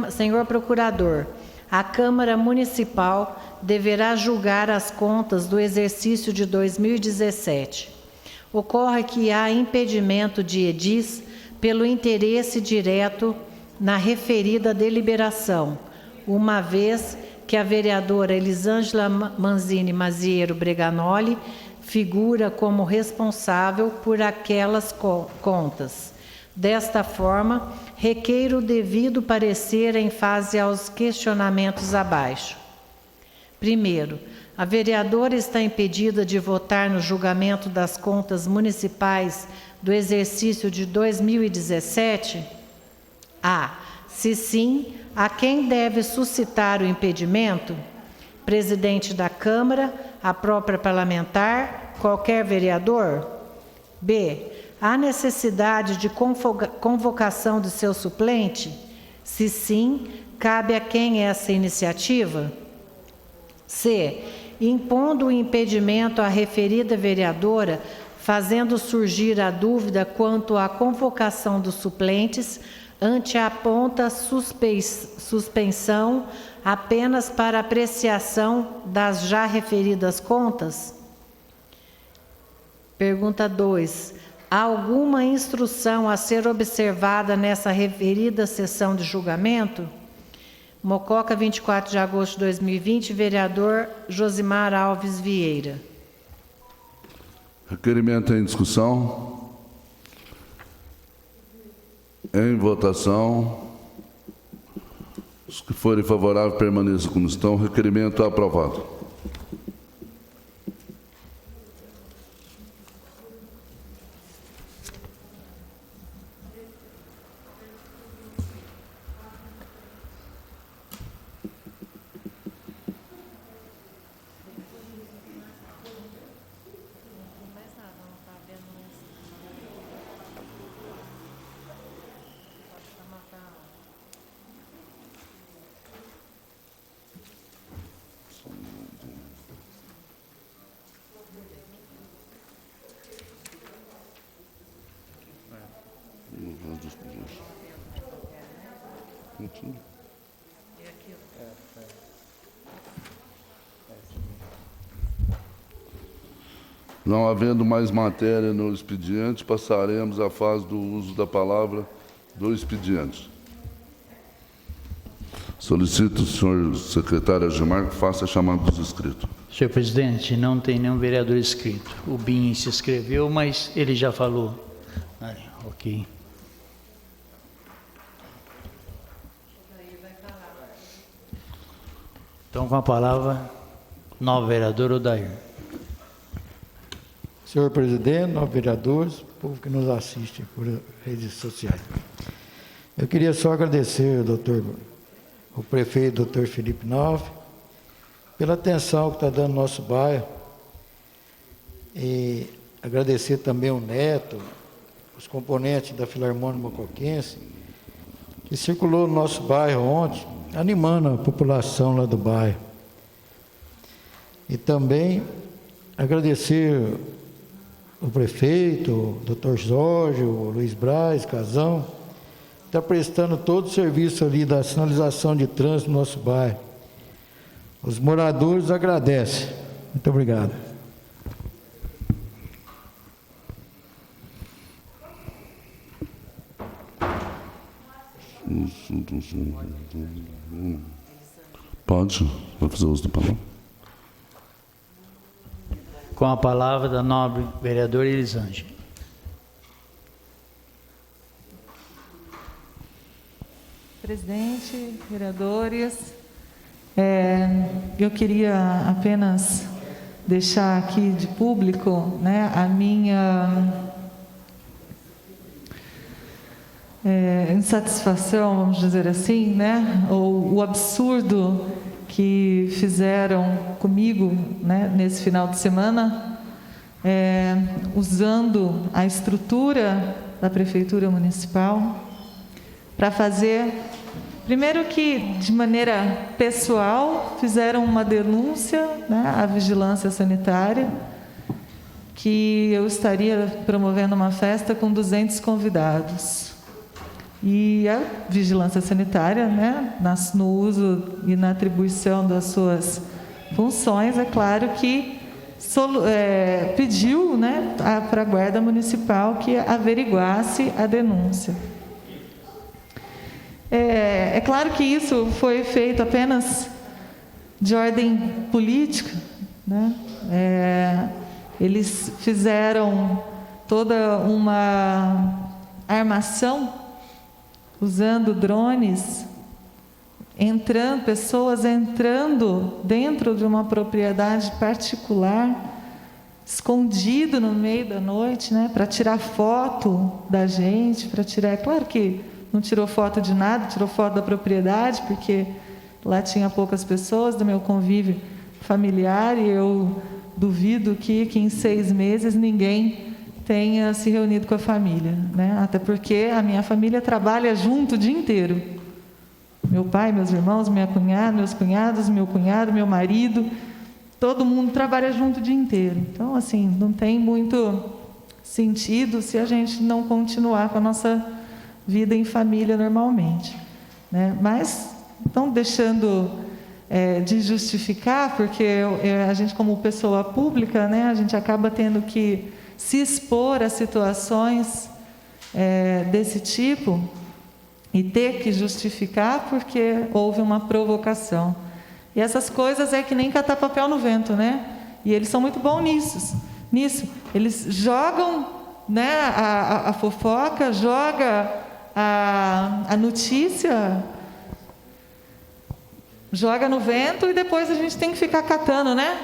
Senhor procurador, a Câmara Municipal deverá julgar as contas do exercício de 2017. Ocorre que há impedimento de edis pelo interesse direto na referida deliberação, uma vez que a vereadora Elisângela Manzini Maziero Breganoli figura como responsável por aquelas contas. Desta forma, requeiro o devido parecer em face aos questionamentos abaixo. Primeiro, a vereadora está impedida de votar no julgamento das contas municipais do exercício de 2017? A. Se sim, a quem deve suscitar o impedimento? Presidente da Câmara, a própria parlamentar, qualquer vereador? B. Há necessidade de convocação de seu suplente? Se sim, cabe a quem essa iniciativa? C. impondo o impedimento à referida vereadora, fazendo surgir a dúvida quanto à convocação dos suplentes, ante a ponta suspensão apenas para apreciação das já referidas contas? Pergunta 2. Há alguma instrução a ser observada nessa referida sessão de julgamento? Mococa, 24 de agosto de 2020, vereador Josimar Alves Vieira. Requerimento em discussão. Em votação. Os que forem favoráveis permaneçam como estão. Requerimento aprovado. Não havendo mais matéria no expediente, passaremos à fase do uso da palavra do expediente. Solicito o senhor secretário Gilmar que faça a chamada dos inscritos. Senhor presidente, não tem nenhum vereador inscrito. O BIM se inscreveu, mas ele já falou. Ok. Então, com a palavra, novo vereador Odair. Senhor presidente, novos vereadores, povo que nos assiste por redes sociais. Eu queria só agradecer o prefeito, doutor Felipe Nove, pela atenção que está dando no nosso bairro. E agradecer também o Neto, os componentes da Filarmônica Mocoquense, que circulou no nosso bairro ontem, animando a população lá do bairro. E também agradecer o prefeito, o doutor Jorge, o Luiz Braz, Casão, está prestando todo o serviço ali da sinalização de trânsito no nosso bairro. Os moradores agradecem. Muito obrigado. Pode? Vou fazer uso da palavra. Com a palavra da nobre vereadora Elisângela. Presidente, vereadores, eu queria apenas deixar aqui de público, né, a minha insatisfação, vamos dizer assim, né, ou o absurdo que fizeram comigo, né, nesse final de semana, usando a estrutura da Prefeitura Municipal para fazer, primeiro que de maneira pessoal, fizeram uma denúncia, né, à Vigilância Sanitária, que eu estaria promovendo uma festa com 200 convidados. E a Vigilância Sanitária, né, no uso e na atribuição das suas funções, é claro que pediu, né, para a Guarda Municipal que averiguasse a denúncia. É claro que isso foi feito apenas de ordem política, né? Eles fizeram toda uma armação usando drones, pessoas entrando dentro de uma propriedade particular, escondido no meio da noite, né, para tirar foto da gente, é claro que não tirou foto de nada, tirou foto da propriedade, porque lá tinha poucas pessoas do meu convívio familiar, e eu duvido que em 6 meses ninguém tenha se reunido com a família, né? Até porque a minha família trabalha junto o dia inteiro. Meu pai, meus irmãos, minha cunhada, meus cunhados, meu cunhado, meu marido, todo mundo trabalha junto o dia inteiro. Então, assim, não tem muito sentido se a gente não continuar com a nossa vida em família normalmente, né? Mas, não deixando de justificar, porque a gente, como pessoa pública, né, a gente acaba tendo que se expor a situações desse tipo e ter que justificar porque houve uma provocação. E essas coisas é que nem catar papel no vento, né? E eles são muito bons nisso. Eles jogam, né, a fofoca, joga a notícia, joga no vento e depois a gente tem que ficar catando, né?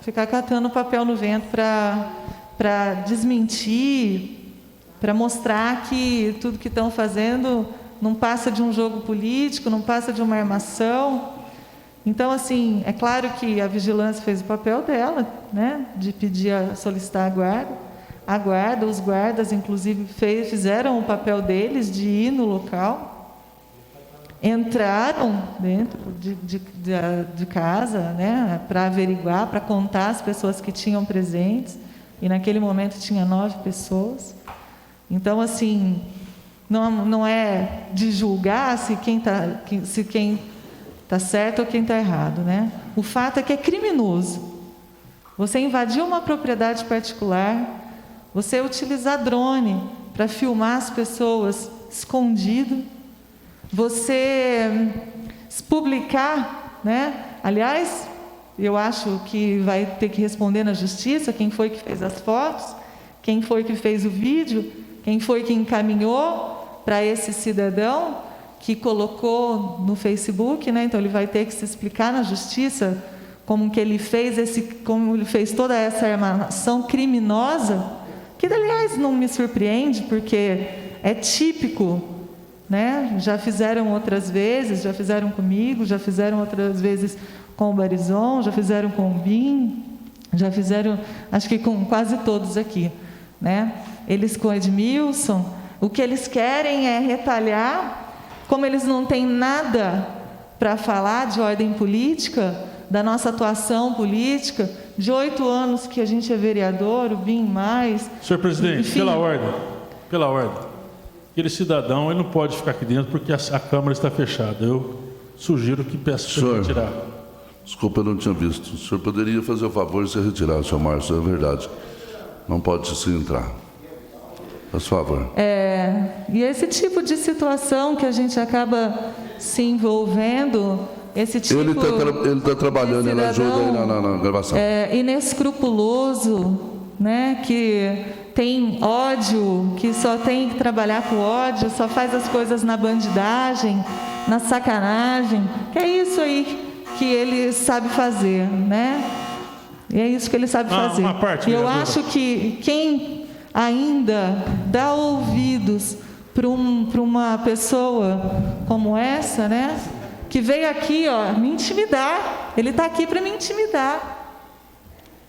Ficar catando papel no vento para desmentir, para mostrar que tudo que estão fazendo não passa de um jogo político, não passa de uma armação. Então, assim, é claro que a vigilância fez o papel dela, né, de pedir, solicitar a guarda. Os guardas, inclusive, fizeram o papel deles de ir no local, entraram dentro de casa, né, para averiguar, para contar as pessoas que tinham presentes, e naquele momento tinha 9 pessoas. Então, assim, não é de julgar se quem está certo ou quem está errado, né? O fato é que é criminoso. Você invadir uma propriedade particular, você utilizar drone para filmar as pessoas escondido, você publicar, né? Aliás, eu acho que vai ter que responder na justiça quem foi que fez as fotos, quem foi que fez o vídeo, quem foi que encaminhou para esse cidadão que colocou no Facebook, né? Então ele vai ter que se explicar na justiça como ele fez toda essa armação criminosa, que aliás não me surpreende, porque é típico, né? Já fizeram outras vezes, já fizeram comigo, já fizeram outras vezes com o Barizon, já fizeram com o BIM, já fizeram, acho que com quase todos aqui, né? Eles com o Edmilson, o que eles querem é retalhar. Como eles não têm nada para falar de ordem política, da nossa atuação política, de 8 anos que a gente é vereador, o BIM mais... Senhor presidente, enfim. pela ordem, aquele cidadão ele não pode ficar aqui dentro porque a Câmara está fechada. Eu sugiro que peça para retirar. Desculpa, eu não tinha visto. O senhor poderia fazer o favor de se retirar, senhor Márcio, é verdade. Não pode se entrar. Por favor. E esse tipo de situação que a gente acaba se envolvendo, esse tipo ele está trabalhando, ele ajuda aí na gravação. Inescrupuloso, né, que tem ódio, que só tem que trabalhar com ódio, só faz as coisas na bandidagem, na sacanagem, que é isso aí que ele sabe fazer, né? E é isso que ele sabe fazer. E eu acho que quem ainda dá ouvidos para uma pessoa como essa, né, que veio aqui, me intimidar. Ele está aqui para me intimidar.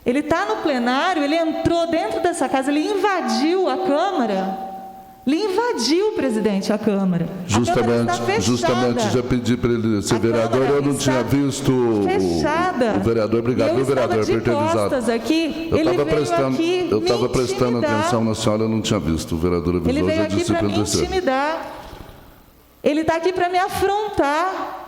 Ele está no plenário, ele entrou dentro dessa casa, ele invadiu a Câmara. Ele invadiu, presidente, a Câmara. Justamente já pedi para ele ser vereador, eu não tinha visto o vereador. Obrigado, viu, vereador, por ter avisado. Eu estava prestando atenção na senhora, eu não tinha visto. O vereador avisou, ele veio já aqui disse para para me ele descer. intimidar. Ele está aqui para me afrontar.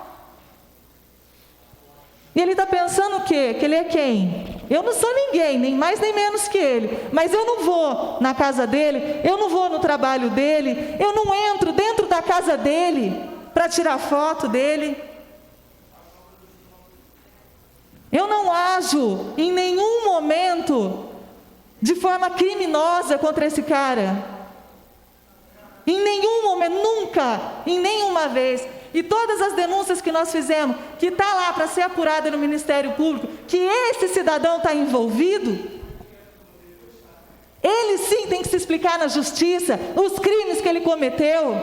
E ele está pensando o quê? Que ele é quem? Eu não sou ninguém, nem mais nem menos que ele. Mas eu não vou na casa dele, eu não vou no trabalho dele, eu não entro dentro da casa dele para tirar foto dele. Eu não ajo em nenhum momento de forma criminosa contra esse cara. Em nenhum momento, nunca, em nenhuma vez. E todas as denúncias que nós fizemos, que está lá para ser apurada no Ministério Público, que esse cidadão está envolvido, ele sim tem que se explicar na justiça, os crimes que ele cometeu,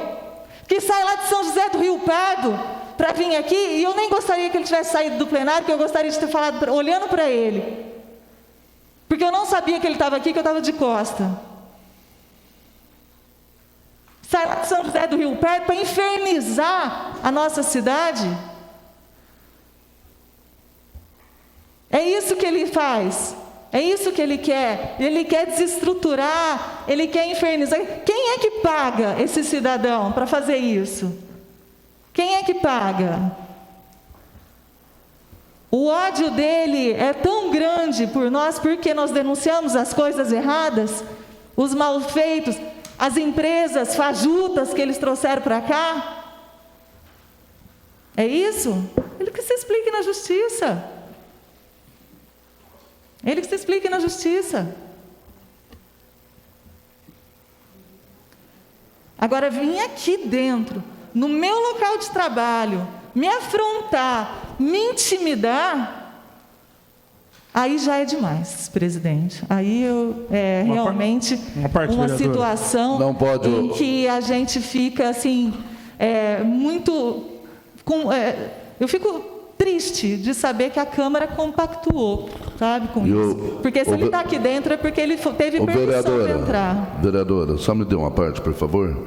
que sai lá de São José do Rio Pardo para vir aqui, e eu nem gostaria que ele tivesse saído do plenário, porque eu gostaria de ter falado olhando para ele, porque eu não sabia que ele estava aqui, que eu estava de costa. Sai lá de São José do Rio Pardo para infernizar a nossa cidade. É isso que ele faz. É isso que ele quer. Ele quer desestruturar, ele quer infernizar. Quem é que paga esse cidadão para fazer isso? Quem é que paga? O ódio dele é tão grande por nós porque nós denunciamos as coisas erradas, os malfeitos, as empresas fajutas que eles trouxeram para cá. É isso? Ele que se explique na justiça. Ele que se explique na justiça. Agora, vir aqui dentro, no meu local de trabalho, me afrontar, me intimidar, aí já é demais, presidente. Aí realmente uma situação não pode... em que a gente fica assim, muito... eu fico triste de saber que a Câmara compactuou, sabe, com isso. Porque se ele está aqui dentro é porque ele teve permissão de entrar. Vereadora, só me dê uma parte, por favor.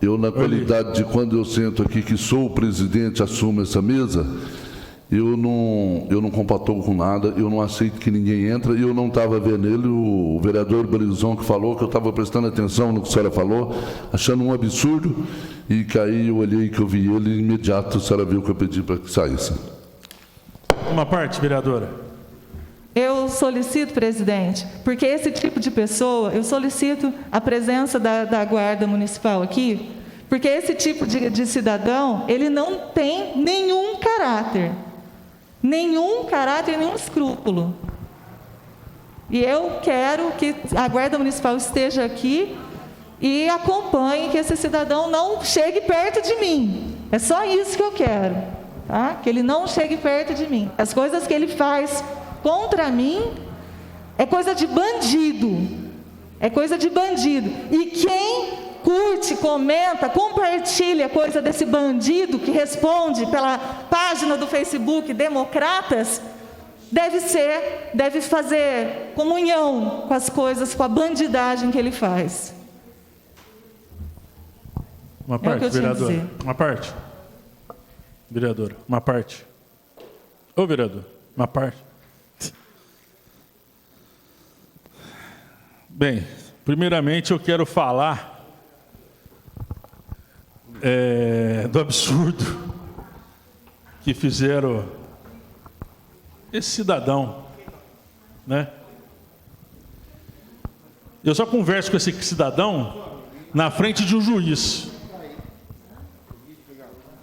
Eu, na qualidade de quando eu sento aqui, que sou o presidente, assumo essa mesa, eu não compactuo com nada, eu não aceito que ninguém entre, e eu não estava vendo ele, o vereador Belizão, que falou, que eu estava prestando atenção no que a senhora falou, achando um absurdo, e que aí eu olhei, que eu vi ele, e imediato a senhora viu que eu pedi para que saísse. Uma parte, vereadora. Eu solicito, presidente, porque esse tipo de pessoa, eu solicito a presença da Guarda Municipal aqui, porque esse tipo de cidadão, ele não tem nenhum caráter, nenhum escrúpulo. E eu quero que a Guarda Municipal esteja aqui e acompanhe que esse cidadão não chegue perto de mim. É só isso que eu quero, tá? Que ele não chegue perto de mim. As coisas que ele faz contra mim é coisa de bandido. É coisa de bandido. E quem curte, comenta, compartilha coisa desse bandido que responde pela página do Facebook Democratas, deve fazer comunhão com as coisas, com a bandidagem que ele faz. Uma parte, vereador. Uma parte. Vereadora, uma parte. Ô, vereador, uma parte. Bem, primeiramente eu quero falar do absurdo que fizeram esse cidadão, né? Eu só converso com esse cidadão na frente de um juiz.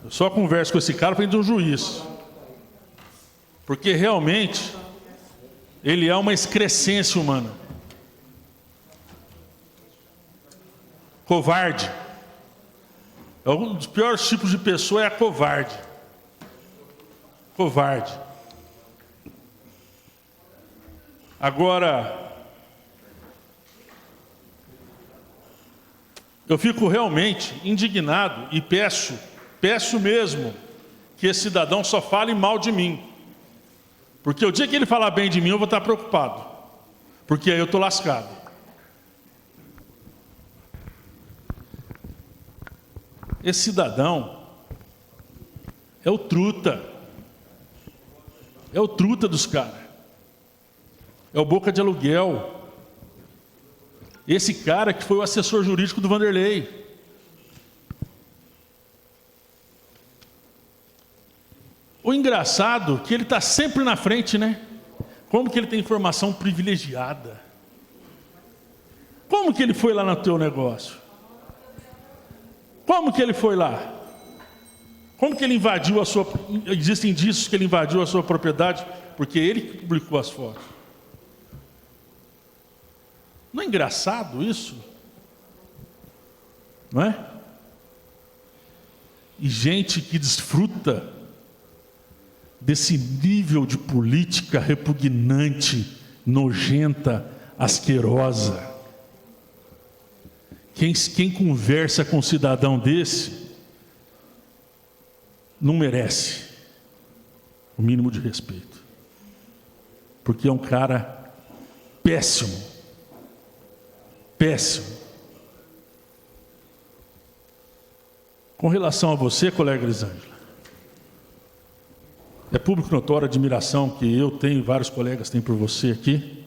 Eu só converso com esse cara na frente de um juiz. Porque realmente ele é uma excrescência humana. Covarde. Um dos piores tipos de pessoa é a covarde. Covarde. Agora, eu fico realmente indignado e peço mesmo que esse cidadão só fale mal de mim. Porque o dia que ele falar bem de mim, eu vou estar preocupado. Porque aí eu estou lascado. Esse cidadão é o truta. É o truta dos caras. É o boca de aluguel. Esse cara que foi o assessor jurídico do Vanderlei. O engraçado é que ele está sempre na frente, né? Como que ele tem informação privilegiada? Como que ele foi lá no teu negócio? Como que ele foi lá? Como que ele invadiu a sua... Existem indícios que ele invadiu a sua propriedade, porque ele que publicou as fotos. Não é engraçado isso? Não é? E gente que desfruta desse nível de política repugnante, nojenta, asquerosa. Quem conversa com um cidadão desse não merece o mínimo de respeito, porque é um cara péssimo, péssimo. Com relação a você, colega Elisângela, É público notório a admiração que eu tenho e vários colegas têm por você aqui.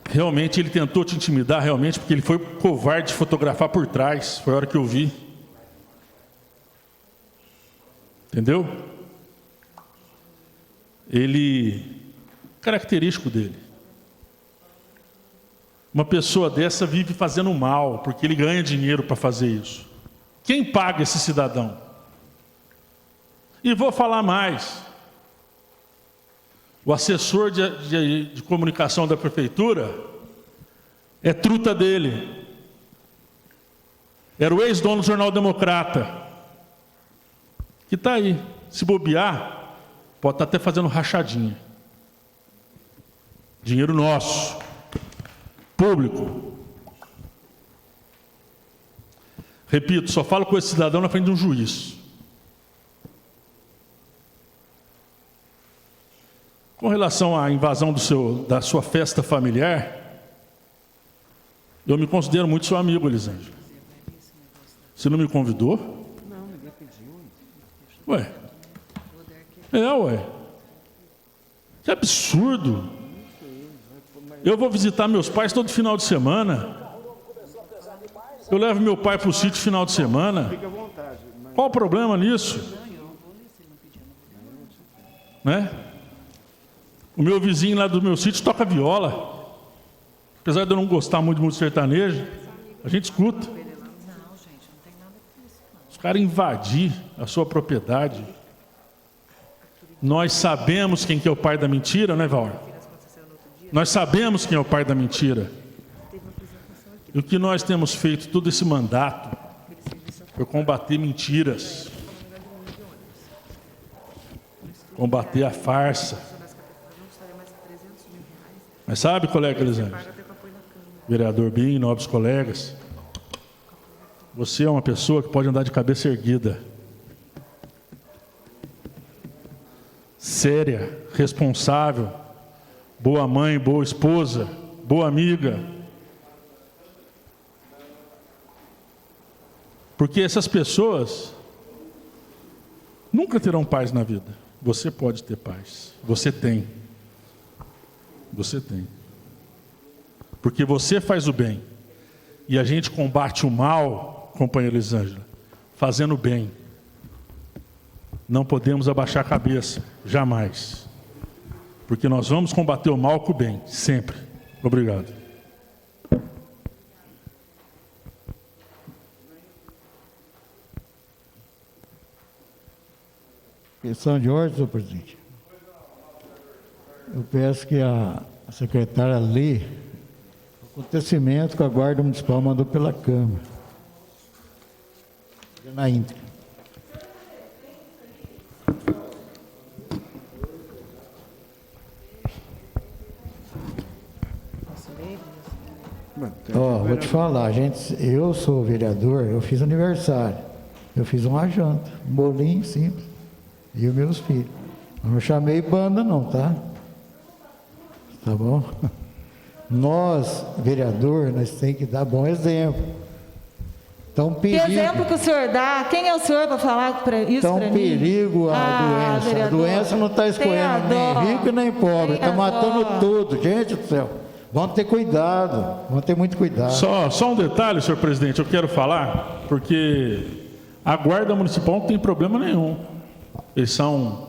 Realmente ele tentou te intimidar, realmente, porque ele foi covarde de fotografar por trás. Foi a hora que eu vi. Entendeu? Característico dele. Uma pessoa dessa vive fazendo mal, porque ele ganha dinheiro para fazer isso. Quem paga esse cidadão? E vou falar mais. O assessor de comunicação da prefeitura é truta dele. Era o ex-dono do Jornal Democrata. Que está aí. Se bobear, pode estar até fazendo rachadinha. Dinheiro nosso. Público. Repito, só falo com esse cidadão na frente de um juiz. Com relação à invasão da sua festa familiar, eu me considero muito seu amigo, Elisângela. Você não me convidou? Não, ninguém pediu. Ué. Ué. Que absurdo. Eu vou visitar meus pais todo final de semana. Eu levo meu pai para o sítio final de semana. Fique à vontade. Qual o problema nisso? Né? O meu vizinho lá do meu sítio toca viola. Apesar de eu não gostar muito de música sertaneja, a gente escuta. Os caras invadir a sua propriedade. Nós sabemos quem que é o pai da mentira, né, Val? Nós sabemos quem é o pai da mentira. E o que nós temos feito todo esse mandato foi combater mentiras. Combater a farsa. Mas sabe, colega Elisângela, vereador Binho, nobres colegas, você é uma pessoa que pode andar de cabeça erguida. Séria, responsável, boa mãe, boa esposa, boa amiga. Porque essas pessoas nunca terão paz na vida. Você pode ter paz. Você tem. Você tem. Porque você faz o bem. E a gente combate o mal, companheira Elisângela, fazendo o bem. Não podemos abaixar a cabeça, jamais. Porque nós vamos combater o mal com o bem, sempre. Obrigado. Questão de ordem, senhor presidente. Eu peço que a secretária lê o acontecimento que a Guarda Municipal mandou pela Câmara. Na íntegra. Vou te falar, gente, eu sou vereador, eu fiz aniversário. Eu fiz uma janta, um bolinho simples. E os meus filhos. Eu não chamei banda não, tá? Tá bom? Nós, vereador, nós temos que dar bom exemplo. Então, perigo. Que exemplo que o senhor dá? Quem é o senhor para falar isso para mim? Então, perigo a doença. Vereador, a doença não está escolhendo nem rico nem pobre. Está matando tudo. Gente do céu. Vamos ter cuidado. Vamos ter muito cuidado. Só um detalhe, senhor presidente, eu quero falar, porque a Guarda Municipal não tem problema nenhum. Eles são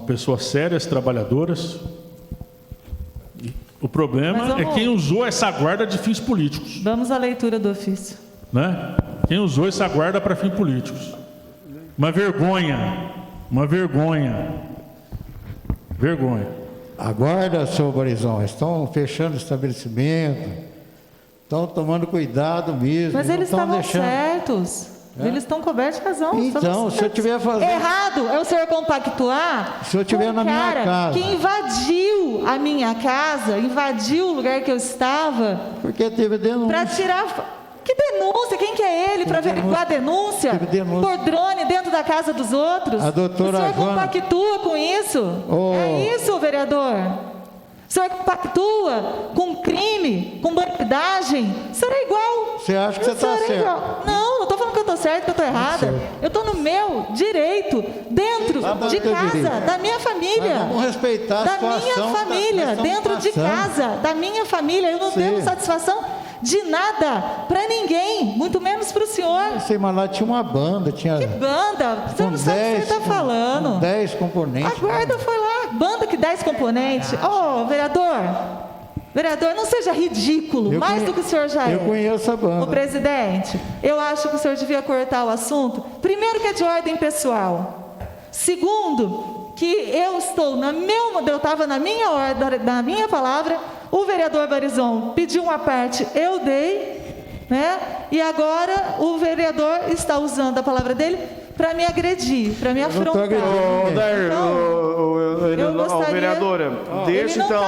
pessoas sérias, trabalhadoras. O problema é quem usou essa guarda de fins políticos. Vamos à leitura do ofício. Né? Quem usou essa guarda para fins políticos. Uma vergonha. Uma vergonha. Vergonha. A guarda, senhor Borizão, estão fechando o estabelecimento, estão tomando cuidado mesmo. Mas eles estavam certos. Eles estão cobertos de razão. Então, se eu estiver fazendo... Errado é o senhor compactuar se eu estiver na minha casa. Que invadiu a minha casa, invadiu o lugar que eu estava. Porque teve denúncia. Para tirar... Que denúncia? Quem que é ele para averiguar a denúncia? Por drone dentro da casa dos outros? A doutora o senhor Joana... compactua com isso? É isso, vereador? O senhor compactua com crime, com bandidagem? O senhor é igual. Você acha que você está certo? Não estou falando que eu estou certo, que eu estou errada. Eu estou meu direito dentro de casa, da minha família. Vamos respeitar a da situação minha família, que nós estamos dentro de passando. casa, da minha família. Eu não Sim. devo satisfação de nada para ninguém, muito menos para o senhor. Sei, mas lá tinha uma banda, tinha Que banda? Você não sabe o que você está falando. com 10 componentes. A guarda foi lá, banda que 10 componentes. Ô, vereador, não seja ridículo, Eu mais conhe- do que o senhor já é. Eu conheço a banda. Ô, presidente, eu acho que o senhor devia cortar o assunto. Primeiro que é de ordem pessoal. Segundo, que eu estava na minha ordem, na minha palavra, o vereador Barizon pediu uma parte, eu dei, né? E agora o vereador está usando a palavra dele para me agredir, para me afrontar. Vereadora, deixa então.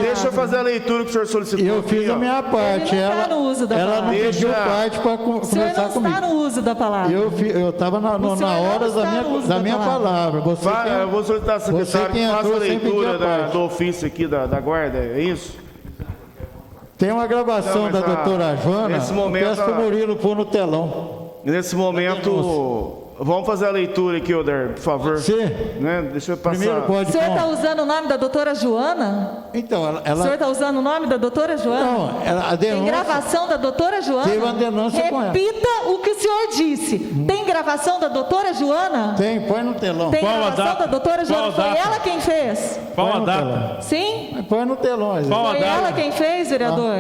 Deixa eu fazer a leitura que o senhor solicitou. Eu fiz a minha parte. Ele não está no uso da Ela não palavra. pediu parte para O senhor conversar não comigo. está no uso da palavra. Eu estava na O senhor não hora está no uso da da minha palavra. Você Eu vou solicitar ao secretário que faça a entrou sem leitura pedir a parte. do ofício aqui da guarda, é isso? Tem uma gravação Não, da mas doutora Joana. nesse momento, eu peço para o Murilo pôr no telão. Nesse momento, vamos fazer a leitura aqui, Oder, por favor. Sim. Né? Deixa eu passar. Primeiro pode. O senhor está usando o nome da doutora Joana? Então, O senhor ela. está usando o nome da doutora Joana? Não, a Tem denúncia. gravação da doutora Joana? Teve uma denúncia com ela. Repita o que o senhor disse. Tem gravação da doutora Joana? Tem, põe no telão. Tem Qual a gravação data? da doutora Joana? Qual a Foi data? ela quem fez? Qual a Põe no data? telão. Sim? Põe no telão. Zé. Qual a Foi data? ela quem fez, vereador?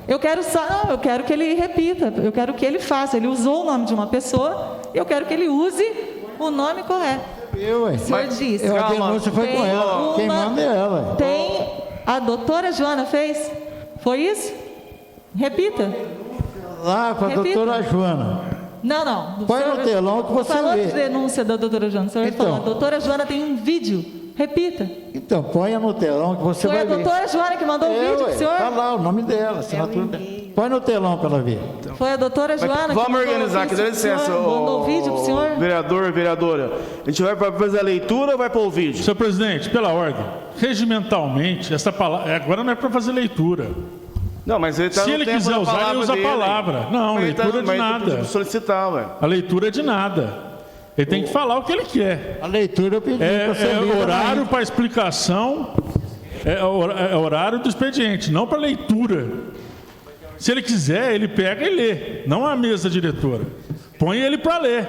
Eu quero eu quero que ele repita, eu quero que ele faça. Ele usou o nome de uma pessoa, eu quero que ele use o nome correto. Eu, O senhor disse. A denúncia foi com Tem ela. Quem uma- manda é ela. Tem. A doutora Joana fez? Foi isso? Repita. Lá com a Repita. doutora Joana. Não. O Põe senhor- no telão que você falou vê. de denúncia da doutora Joana. O senhor Então. falou, a doutora Joana tem um vídeo. Repita. Então, ponha no telão que você Foi vai a ver. doutora Joana que mandou o vídeo pro senhor? Tá lá o nome dela, assinatura dela. Põe no telão para ela ver. Foi a doutora Joana que Vamos mandou organizar o aqui, vídeo dá pro senhor? licença. Mandou o vídeo pro senhor? Vereador, vereadora. A gente vai fazer a leitura ou vai pôr o vídeo? Senhor presidente, pela ordem, regimentalmente, essa palavra agora não é para fazer leitura. Não, mas ele está Se no ele tempo quiser da usar, ele palavra usa a dele. palavra. Não, Mas ele leitura de mas ele nada. pediu pra solicitar, ué. A leitura é de nada. Ele tem que falar o que ele quer. A leitura eu pedi para você É ler. horário para explicação, é horário do expediente, não para leitura. Se ele quiser, ele pega e lê, não a mesa diretora. Põe ele para ler.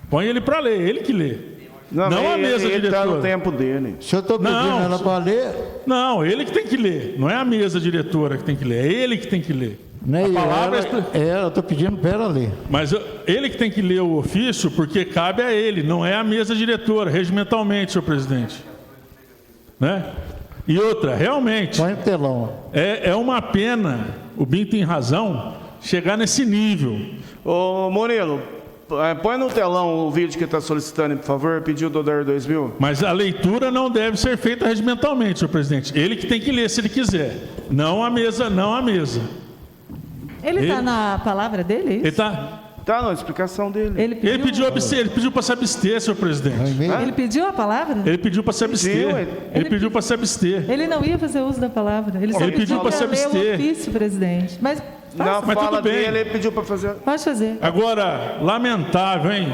Põe ele para ler, ele que lê. Não a mesa Ele está no diretora. tempo dele. Se eu estou pedindo Não, ela para ler, Não, ele que tem que ler. Não é a mesa diretora que tem que ler, é ele que tem que ler. né? A palavra eu estou pedindo para ela ler. Mas ele que tem que ler o ofício, porque cabe a ele, não é a mesa diretora, regimentalmente, senhor presidente. Né? E outra, realmente, Põe no telão. é uma pena, o Bim tem razão, chegar nesse nível. Ô, Murilo, põe no telão o vídeo que está solicitando, por favor. Pediu do DAR 2000. Mas a leitura não deve ser feita regimentalmente, senhor presidente. Ele que tem que ler se ele quiser. Não a mesa, não a mesa. Ele está Ele- na palavra dele? é isso? Ele tá. Tá na explicação dele. Ele Ele pediu para se abster, senhor presidente. Ele pediu a palavra? Ele pediu para se abster. Ele pediu para se abster. Ele não ia fazer uso da palavra. Ele só Ele pediu para se ler o abster. ofício, presidente. Mas Na Mas fala tudo bem. dele, ele pediu para fazer. pode fazer. Agora, lamentável, hein?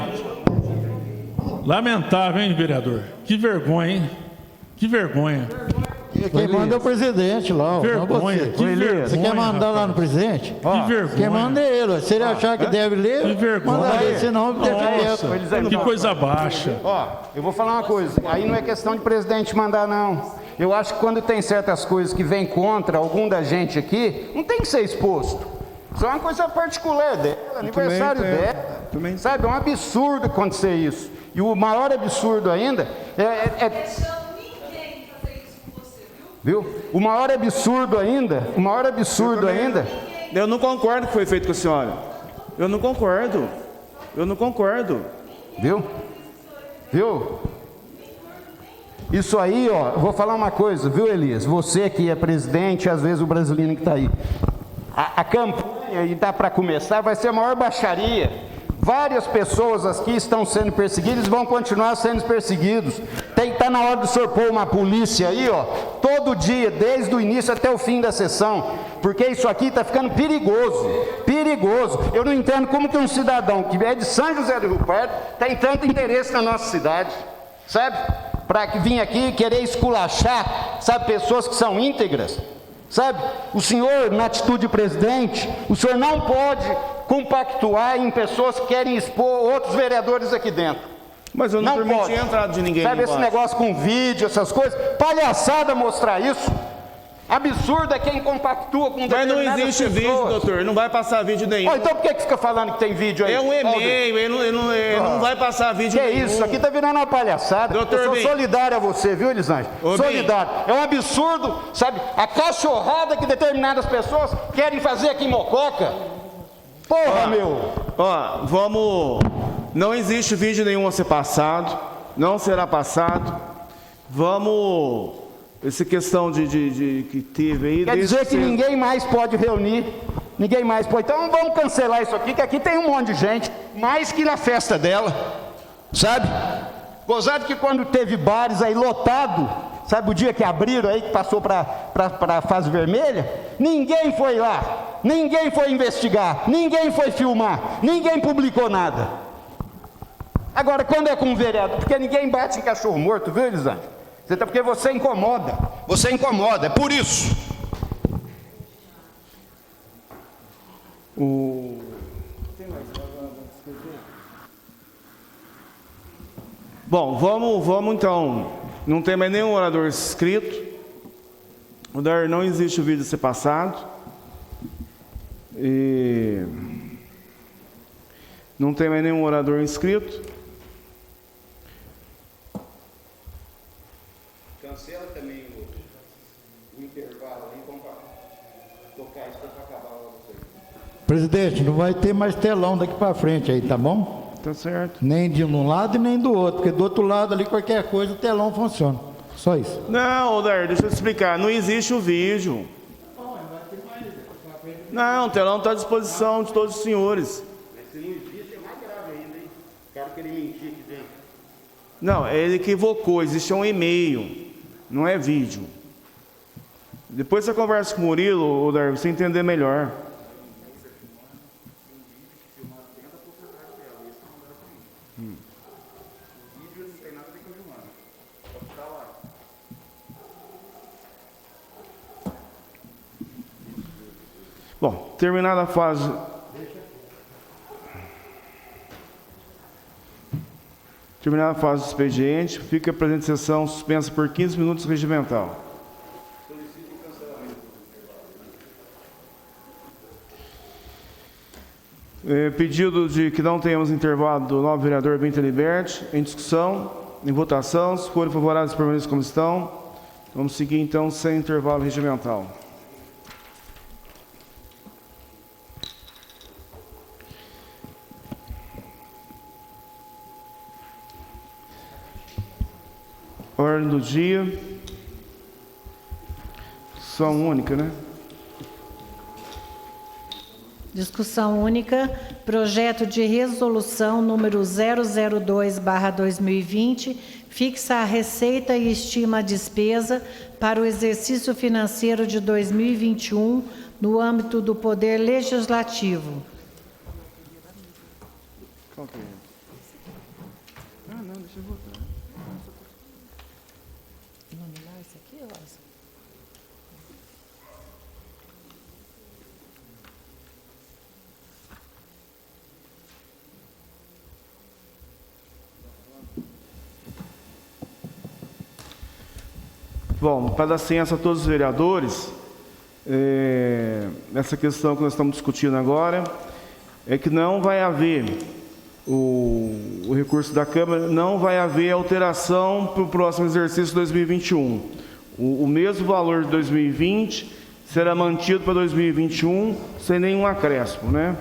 Lamentável, hein, vereador? Que vergonha, hein? Que vergonha. Quem manda é o presidente lá. ó, não Vergonha, você. que vergonha. Você quer mandar lá rapaz. no presidente? Que vergonha. Quem manda é ele. Se ele achar que deve ler, Que vergonha. manda ler, senão deixa Nossa, quieto. que coisa baixa. Ó, eu vou falar uma coisa, aí não é questão de presidente mandar, não. Eu acho que quando tem certas coisas que vêm contra algum da gente aqui, não tem que ser exposto. Isso é uma coisa particular dela, aniversário entendo. dela. Também. Sabe, é um absurdo acontecer isso. E o maior absurdo ainda viu? O maior absurdo ainda, Eu não concordo que foi feito com a senhora. Eu não concordo. viu? Isso aí, ó, eu vou falar uma coisa, viu, Elias? Você que é presidente, às vezes o brasileiro que está aí. A campanha, e dá para começar, vai ser a maior baixaria. Várias pessoas aqui estão sendo perseguidas e vão continuar sendo perseguidos. Tá na hora do senhor pôr uma polícia aí, ó, todo dia, desde o início até o fim da sessão. porque isso aqui está ficando perigoso, perigoso. Eu não entendo como que um cidadão que é de São José do Rio Pardo tem tanto interesse na nossa cidade, sabe? Para vir aqui querer esculachar, sabe, pessoas que são íntegras, sabe? O senhor, na atitude de presidente, o senhor não pode compactuar em pessoas que querem expor outros vereadores aqui dentro. Mas eu não permiti a entrada de ninguém. Sabe esse negócio com vídeo, essas coisas? Palhaçada mostrar isso. Absurdo é quem compactua com Mas não existe pessoas. vídeo, doutor. Não vai passar vídeo nenhum. Então por que fica falando que tem vídeo aí? É um e-mail, ele não vai passar vídeo nenhum. Que isso? Aqui tá virando uma palhaçada. Doutor, eu sou bem. solidário a você, viu, Elisângela? Solidário. É um absurdo, sabe? A cachorrada que determinadas pessoas querem fazer aqui em Mococa. Porra, meu! Ó, vamos... Não existe vídeo nenhum a ser passado. Não será passado. Vamos... Essa questão de que teve aí... Quer dizer que ninguém mais pode reunir. Ninguém mais pode. Então vamos cancelar isso aqui, que aqui tem um monte de gente. Mais que na festa dela. Sabe? Gozado que quando teve bares aí lotado, sabe o dia que abriram aí, que passou para a fase vermelha, ninguém foi lá, ninguém foi investigar, ninguém foi filmar, ninguém publicou nada. Agora, quando é com um vereador, porque ninguém bate em cachorro morto, viu, Elisângela? Porque você incomoda, é por isso. Bom, vamos então. Não tem mais nenhum orador inscrito. O Dar não existe o vídeo a ser passado. E não tem mais nenhum orador inscrito. Cancela também o intervalo aí, vamos tocar isso para acabar logo. Presidente, não vai ter mais telão daqui para frente aí, tá bom? Tá certo. Nem de um lado e nem do outro, porque do outro lado ali qualquer coisa o telão funciona. Só isso. Não, Dar, deixa eu te explicar. Não existe o vídeo. Não, o telão está à disposição de todos os senhores. Mas se não existe é mais grave ainda, hein? O cara querer mentir aqui dentro. Não, ele equivocou. Existe um e-mail. Não é vídeo. Depois você conversa com o Murilo, Dar, pra você entender melhor. Bom, terminada a fase... Terminada a fase do expediente, fica a presente sessão suspensa por 15 minutos regimental. Pedido de que não tenhamos intervalo do novo vereador Bento Liberti, em discussão, em votação, se forem favoráveis, permaneçam como estão. Vamos seguir então sem intervalo regimental. Ordem do dia. Só única, né? Discussão única, projeto de resolução número 002/2020, fixa a receita e estima a despesa para o exercício financeiro de 2021 no âmbito do Poder Legislativo. Qual que é? Ah, não, deixa eu votar. Nominar isso aqui, Rosa? Bom, para dar ciência a todos os vereadores, essa questão que nós estamos discutindo agora é que não vai haver o recurso da Câmara, não vai haver alteração para o próximo exercício 2021. O mesmo valor de 2020 será mantido para 2021 sem nenhum acréscimo, né?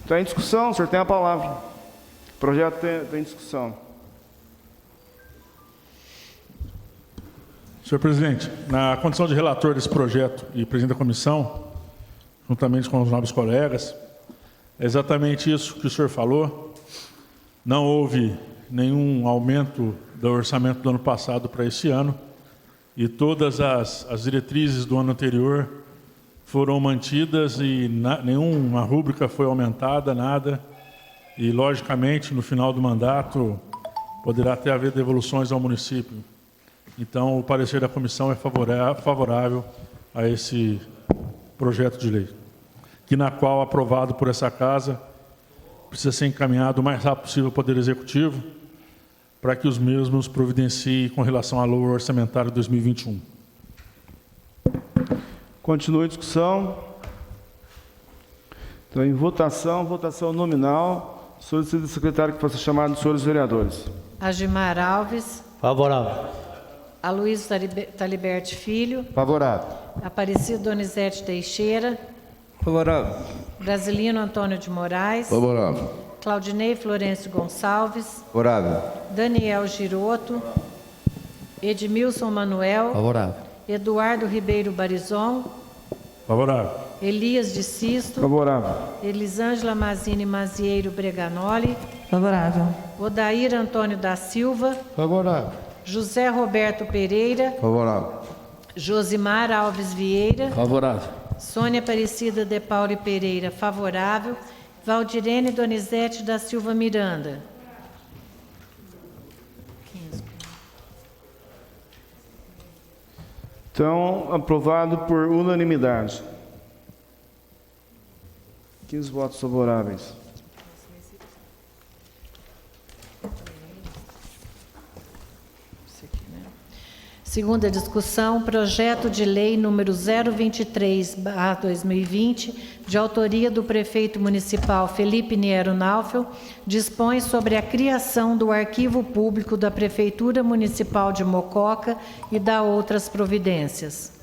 Está em discussão, o senhor tem a palavra. O projeto está em discussão. Senhor presidente, na condição de relator desse projeto e presidente da comissão, juntamente com os nobres colegas, é exatamente isso que o senhor falou. Não houve nenhum aumento do orçamento do ano passado para esse ano e todas as diretrizes do ano anterior foram mantidas e nenhuma rúbrica foi aumentada, nada. E, logicamente, no final do mandato, poderá até haver devoluções ao município. Então, o parecer da comissão é favorável a esse projeto de lei, que na qual, aprovado por essa casa, precisa ser encaminhado o mais rápido possível ao Poder Executivo, para que os mesmos providenciem com relação à lei orçamentária de 2021. Continua a discussão. Então, em votação nominal. Solicito ao secretário que faça chamado dos senhores vereadores. Agimar Alves. Favorável. Aloysio Taliberti Filho. Favorável. Aparecido Donizete Teixeira. Favorável. Brasilino Antônio de Moraes. Favorável. Claudinei Florencio Gonçalves. Favorável. Daniel Giroto. Edmilson Manuel. Favorável. Eduardo Ribeiro Barizon. Favorável. Elias de Sisto. Favorável. Elisângela Mazini Mazieiro Breganoli. Favorável. Odair Antônio da Silva. Favorável. José Roberto Pereira. Favorável. Josimar Alves Vieira. Favorável. Sônia Aparecida de Pauli Pereira, favorável. Valdirene Donizete da Silva Miranda. Então, aprovado por unanimidade. 15 votos favoráveis. Segunda discussão, projeto de lei número 023/2020, de autoria do prefeito municipal Felipe Niero Naufel, dispõe sobre a criação do arquivo público da Prefeitura Municipal de Mococa e dá outras providências.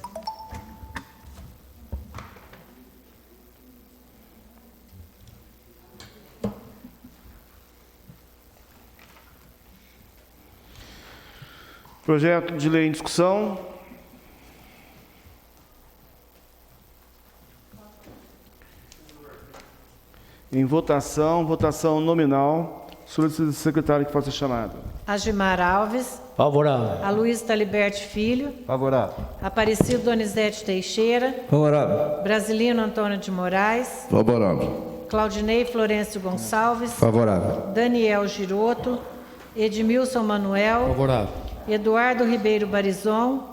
Projeto de lei em discussão. Em votação nominal. Solicito ao secretário que faça a chamada. Agimar Alves. Favorável. Aloysio Taliberti Filho. Favorável. Aparecido Donizete Teixeira. Favorável. Brasilino Antônio de Moraes. Favorável. Claudinei Florencio Gonçalves. Favorável. Daniel Giroto. Edmilson Manuel. Favorável. Eduardo Ribeiro Barizon.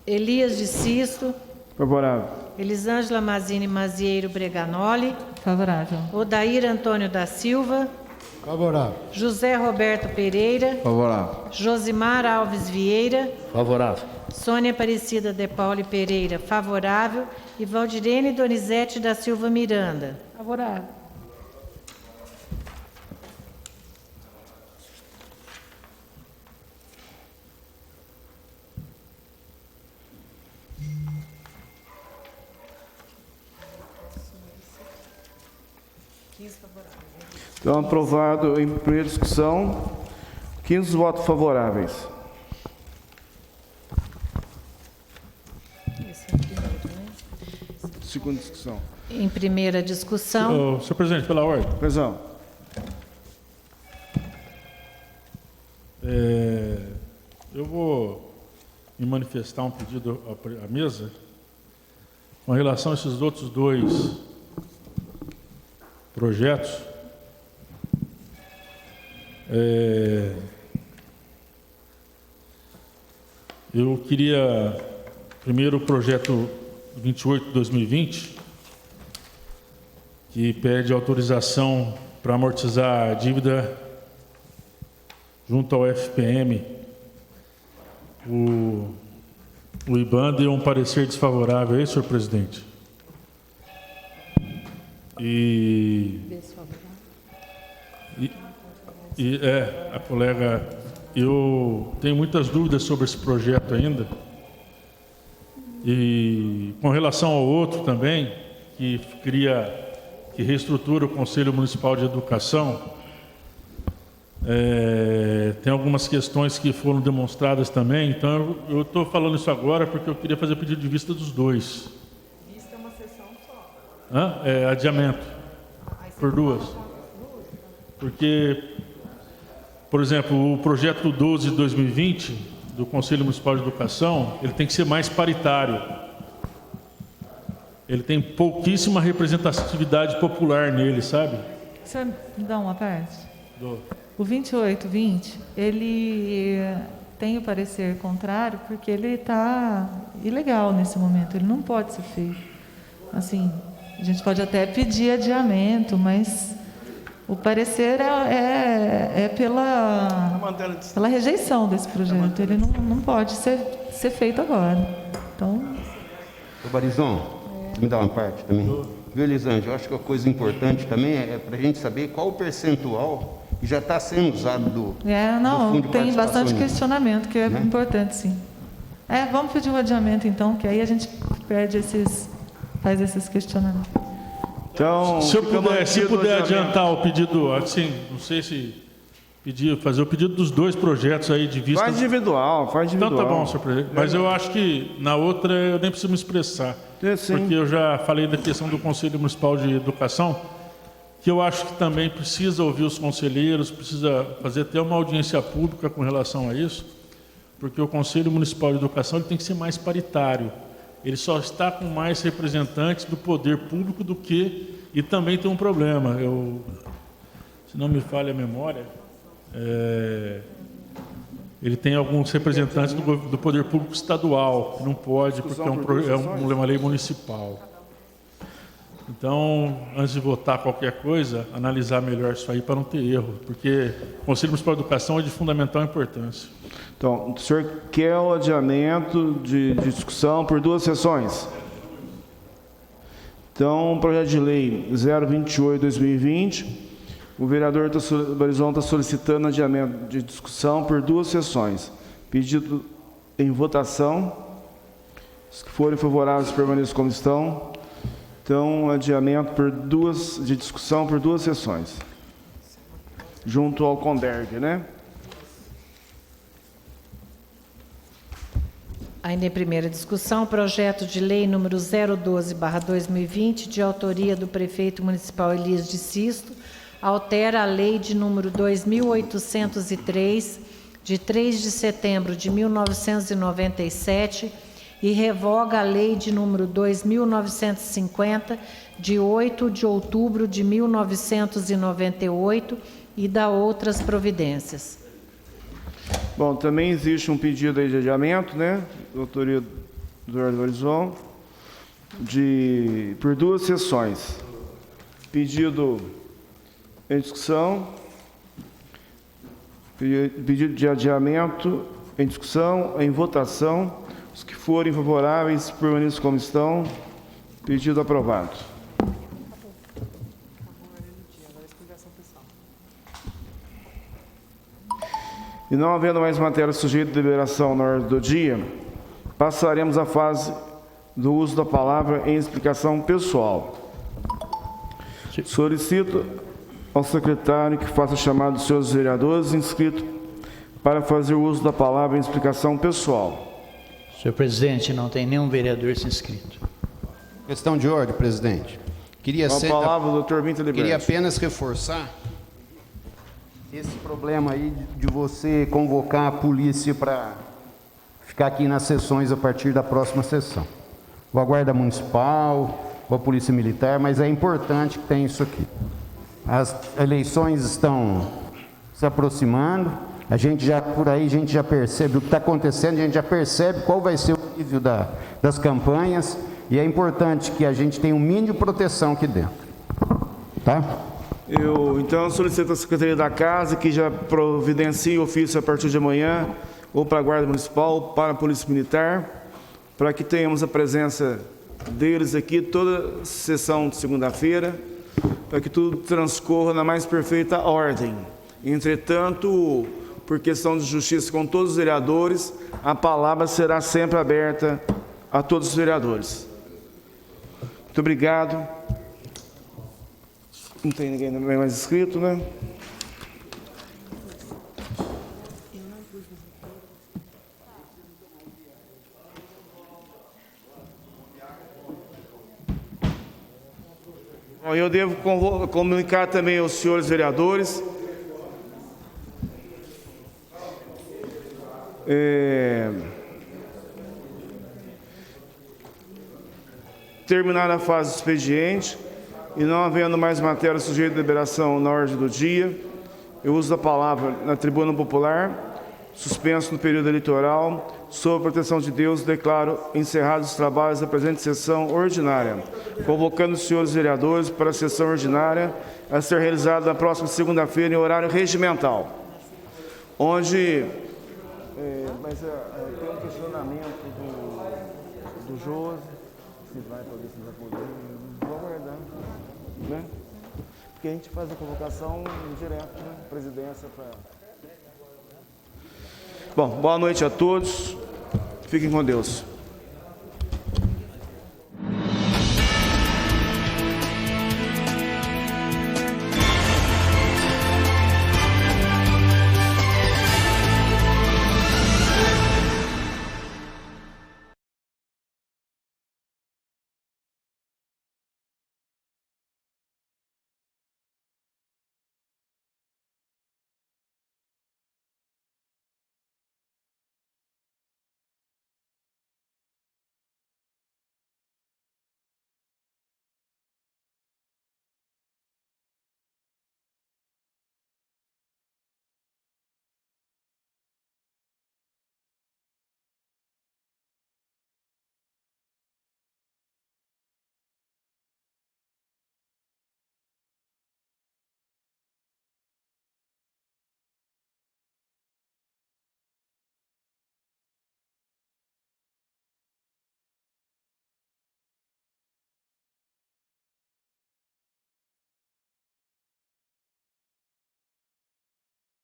Elias de Sisto. Favorável. Elisângela Mazini Mazieiro Breganoli. Favorável. Odair Antônio da Silva. Favorável. José Roberto Pereira. Favorável. Josimar Alves Vieira. Favorável. Sônia Aparecida de Pauli Pereira, favorável. E Valdirene Donizete da Silva Miranda. Favorável. Então, aprovado em primeira discussão. 15 votos favoráveis. Esse é o primeiro, né? Segunda discussão. Em primeira discussão. Senhor presidente, pela ordem. Prezão. Eu vou me manifestar um pedido à mesa com relação a esses outros dois projetos. Eu queria, primeiro, o projeto 28 de 2020, que pede autorização para amortizar a dívida junto ao FPM. O IBAN deu um parecer desfavorável aí, senhor presidente. A colega, eu tenho muitas dúvidas sobre esse projeto ainda. E com relação ao outro também, que reestrutura o Conselho Municipal de Educação, tem algumas questões que foram demonstradas também. Então eu estou falando isso agora porque eu queria fazer pedido de vista dos dois. Vista é uma sessão só. É, adiamento por duas. Porque Por exemplo, o projeto 12 de 2020 do Conselho Municipal de Educação, ele tem que ser mais paritário. Ele tem pouquíssima representatividade popular nele, sabe? Você me dá uma parte? Do- O 2820, ele tem o parecer contrário porque ele está ilegal nesse momento, ele não pode ser feito. Assim, a gente pode até pedir adiamento, mas o parecer é pela rejeição desse projeto. Ele não pode ser feito agora. Então, Ô Barizon, me dá uma parte também. Viu, Elisângela, eu acho que uma coisa importante também é para a gente saber qual o percentual que já está sendo usado do fundo de tem participação bastante nisso. questionamento, que é Né? importante, sim. Vamos pedir um adiamento, então, que aí a gente faz esses questionamentos. Então, Se eu fica puder, se mantido o puder adiamento. adiantar o pedido, assim, não sei se fazer o pedido dos dois projetos aí de vista. Faz individual. Então tá bom, senhor presidente. Mas eu acho que na outra eu nem preciso me expressar. Porque eu já falei da questão do Conselho Municipal de Educação, que eu acho que também precisa ouvir os conselheiros, precisa fazer até uma audiência pública com relação a isso, porque o Conselho Municipal de Educação ele tem que ser mais paritário. Ele só está com mais representantes do poder público do que... E também tem um problema, se não me falha a memória, ele tem alguns representantes do poder público estadual, que não pode, porque é uma lei municipal. Então, antes de votar qualquer coisa, analisar melhor isso aí para não ter erro, porque o Conselho Municipal de Educação é de fundamental importância. Então, o senhor quer o adiamento de discussão por 2 sessões? Então, o projeto de lei 028/2020, o vereador Barizon está solicitando adiamento de discussão por 2 sessões. Pedido em votação. Os que forem favoráveis permaneçam como estão. Então, adiamento de discussão por 2 sessões. Junto ao CONDERG, né? Ainda em primeira discussão, projeto de lei número 012/2020, de autoria do prefeito municipal Elias de Sisto, altera a lei de número 2.803, de 3 de setembro de 1997, e revoga a lei de número 2.950, de 8 de outubro de 1998, e dá outras providências. Bom, também existe um pedido aí de adiamento, né? Autoria do vereador Barizon, por 2 sessões. Pedido em discussão. Pedido de adiamento em discussão, em votação. Os que forem favoráveis, permaneçam como estão. Pedido aprovado. E não havendo mais matéria sujeita à deliberação na ordem do dia, passaremos à fase do uso da palavra em explicação pessoal. Solicito ao secretário que faça chamado dos senhores vereadores inscritos para fazer uso da palavra em explicação pessoal. Senhor presidente, não tem nenhum vereador se inscrito. Questão de ordem, presidente. Com a palavra, doutor Vinto Liberti. Queria apenas reforçar esse problema aí de você convocar a polícia para ficar aqui nas sessões a partir da próxima sessão. Ou a Guarda Municipal, ou a Polícia Militar, mas é importante que tenha isso aqui. As eleições estão se aproximando, a gente já percebe o que está acontecendo, a gente já percebe qual vai ser o nível das campanhas, e é importante que a gente tenha um mínimo de proteção aqui dentro. Tá? Então, solicito à Secretaria da Casa que já providencie ofício a partir de amanhã, ou para a Guarda Municipal, ou para a Polícia Militar, para que tenhamos a presença deles aqui toda sessão de segunda-feira, para que tudo transcorra na mais perfeita ordem. Entretanto, por questão de justiça com todos os vereadores, a palavra será sempre aberta a todos os vereadores. Muito obrigado. Não tem ninguém mais inscrito, né? Eu devo comunicar também aos senhores vereadores Terminada a fase do expediente e não havendo mais matéria sujeita à deliberação na ordem do dia, eu uso a palavra na tribuna popular, suspenso no período eleitoral, sob a proteção de Deus, declaro encerrados os trabalhos da presente sessão ordinária, convocando os senhores vereadores para a sessão ordinária a ser realizada na próxima segunda-feira em horário regimental, onde mas tem um questionamento do Josi, se vai poder, se não vai poder, vou aguardar, né? Porque a gente faz a convocação direto, né? Presidência para... Bom, boa noite a todos, fiquem com Deus.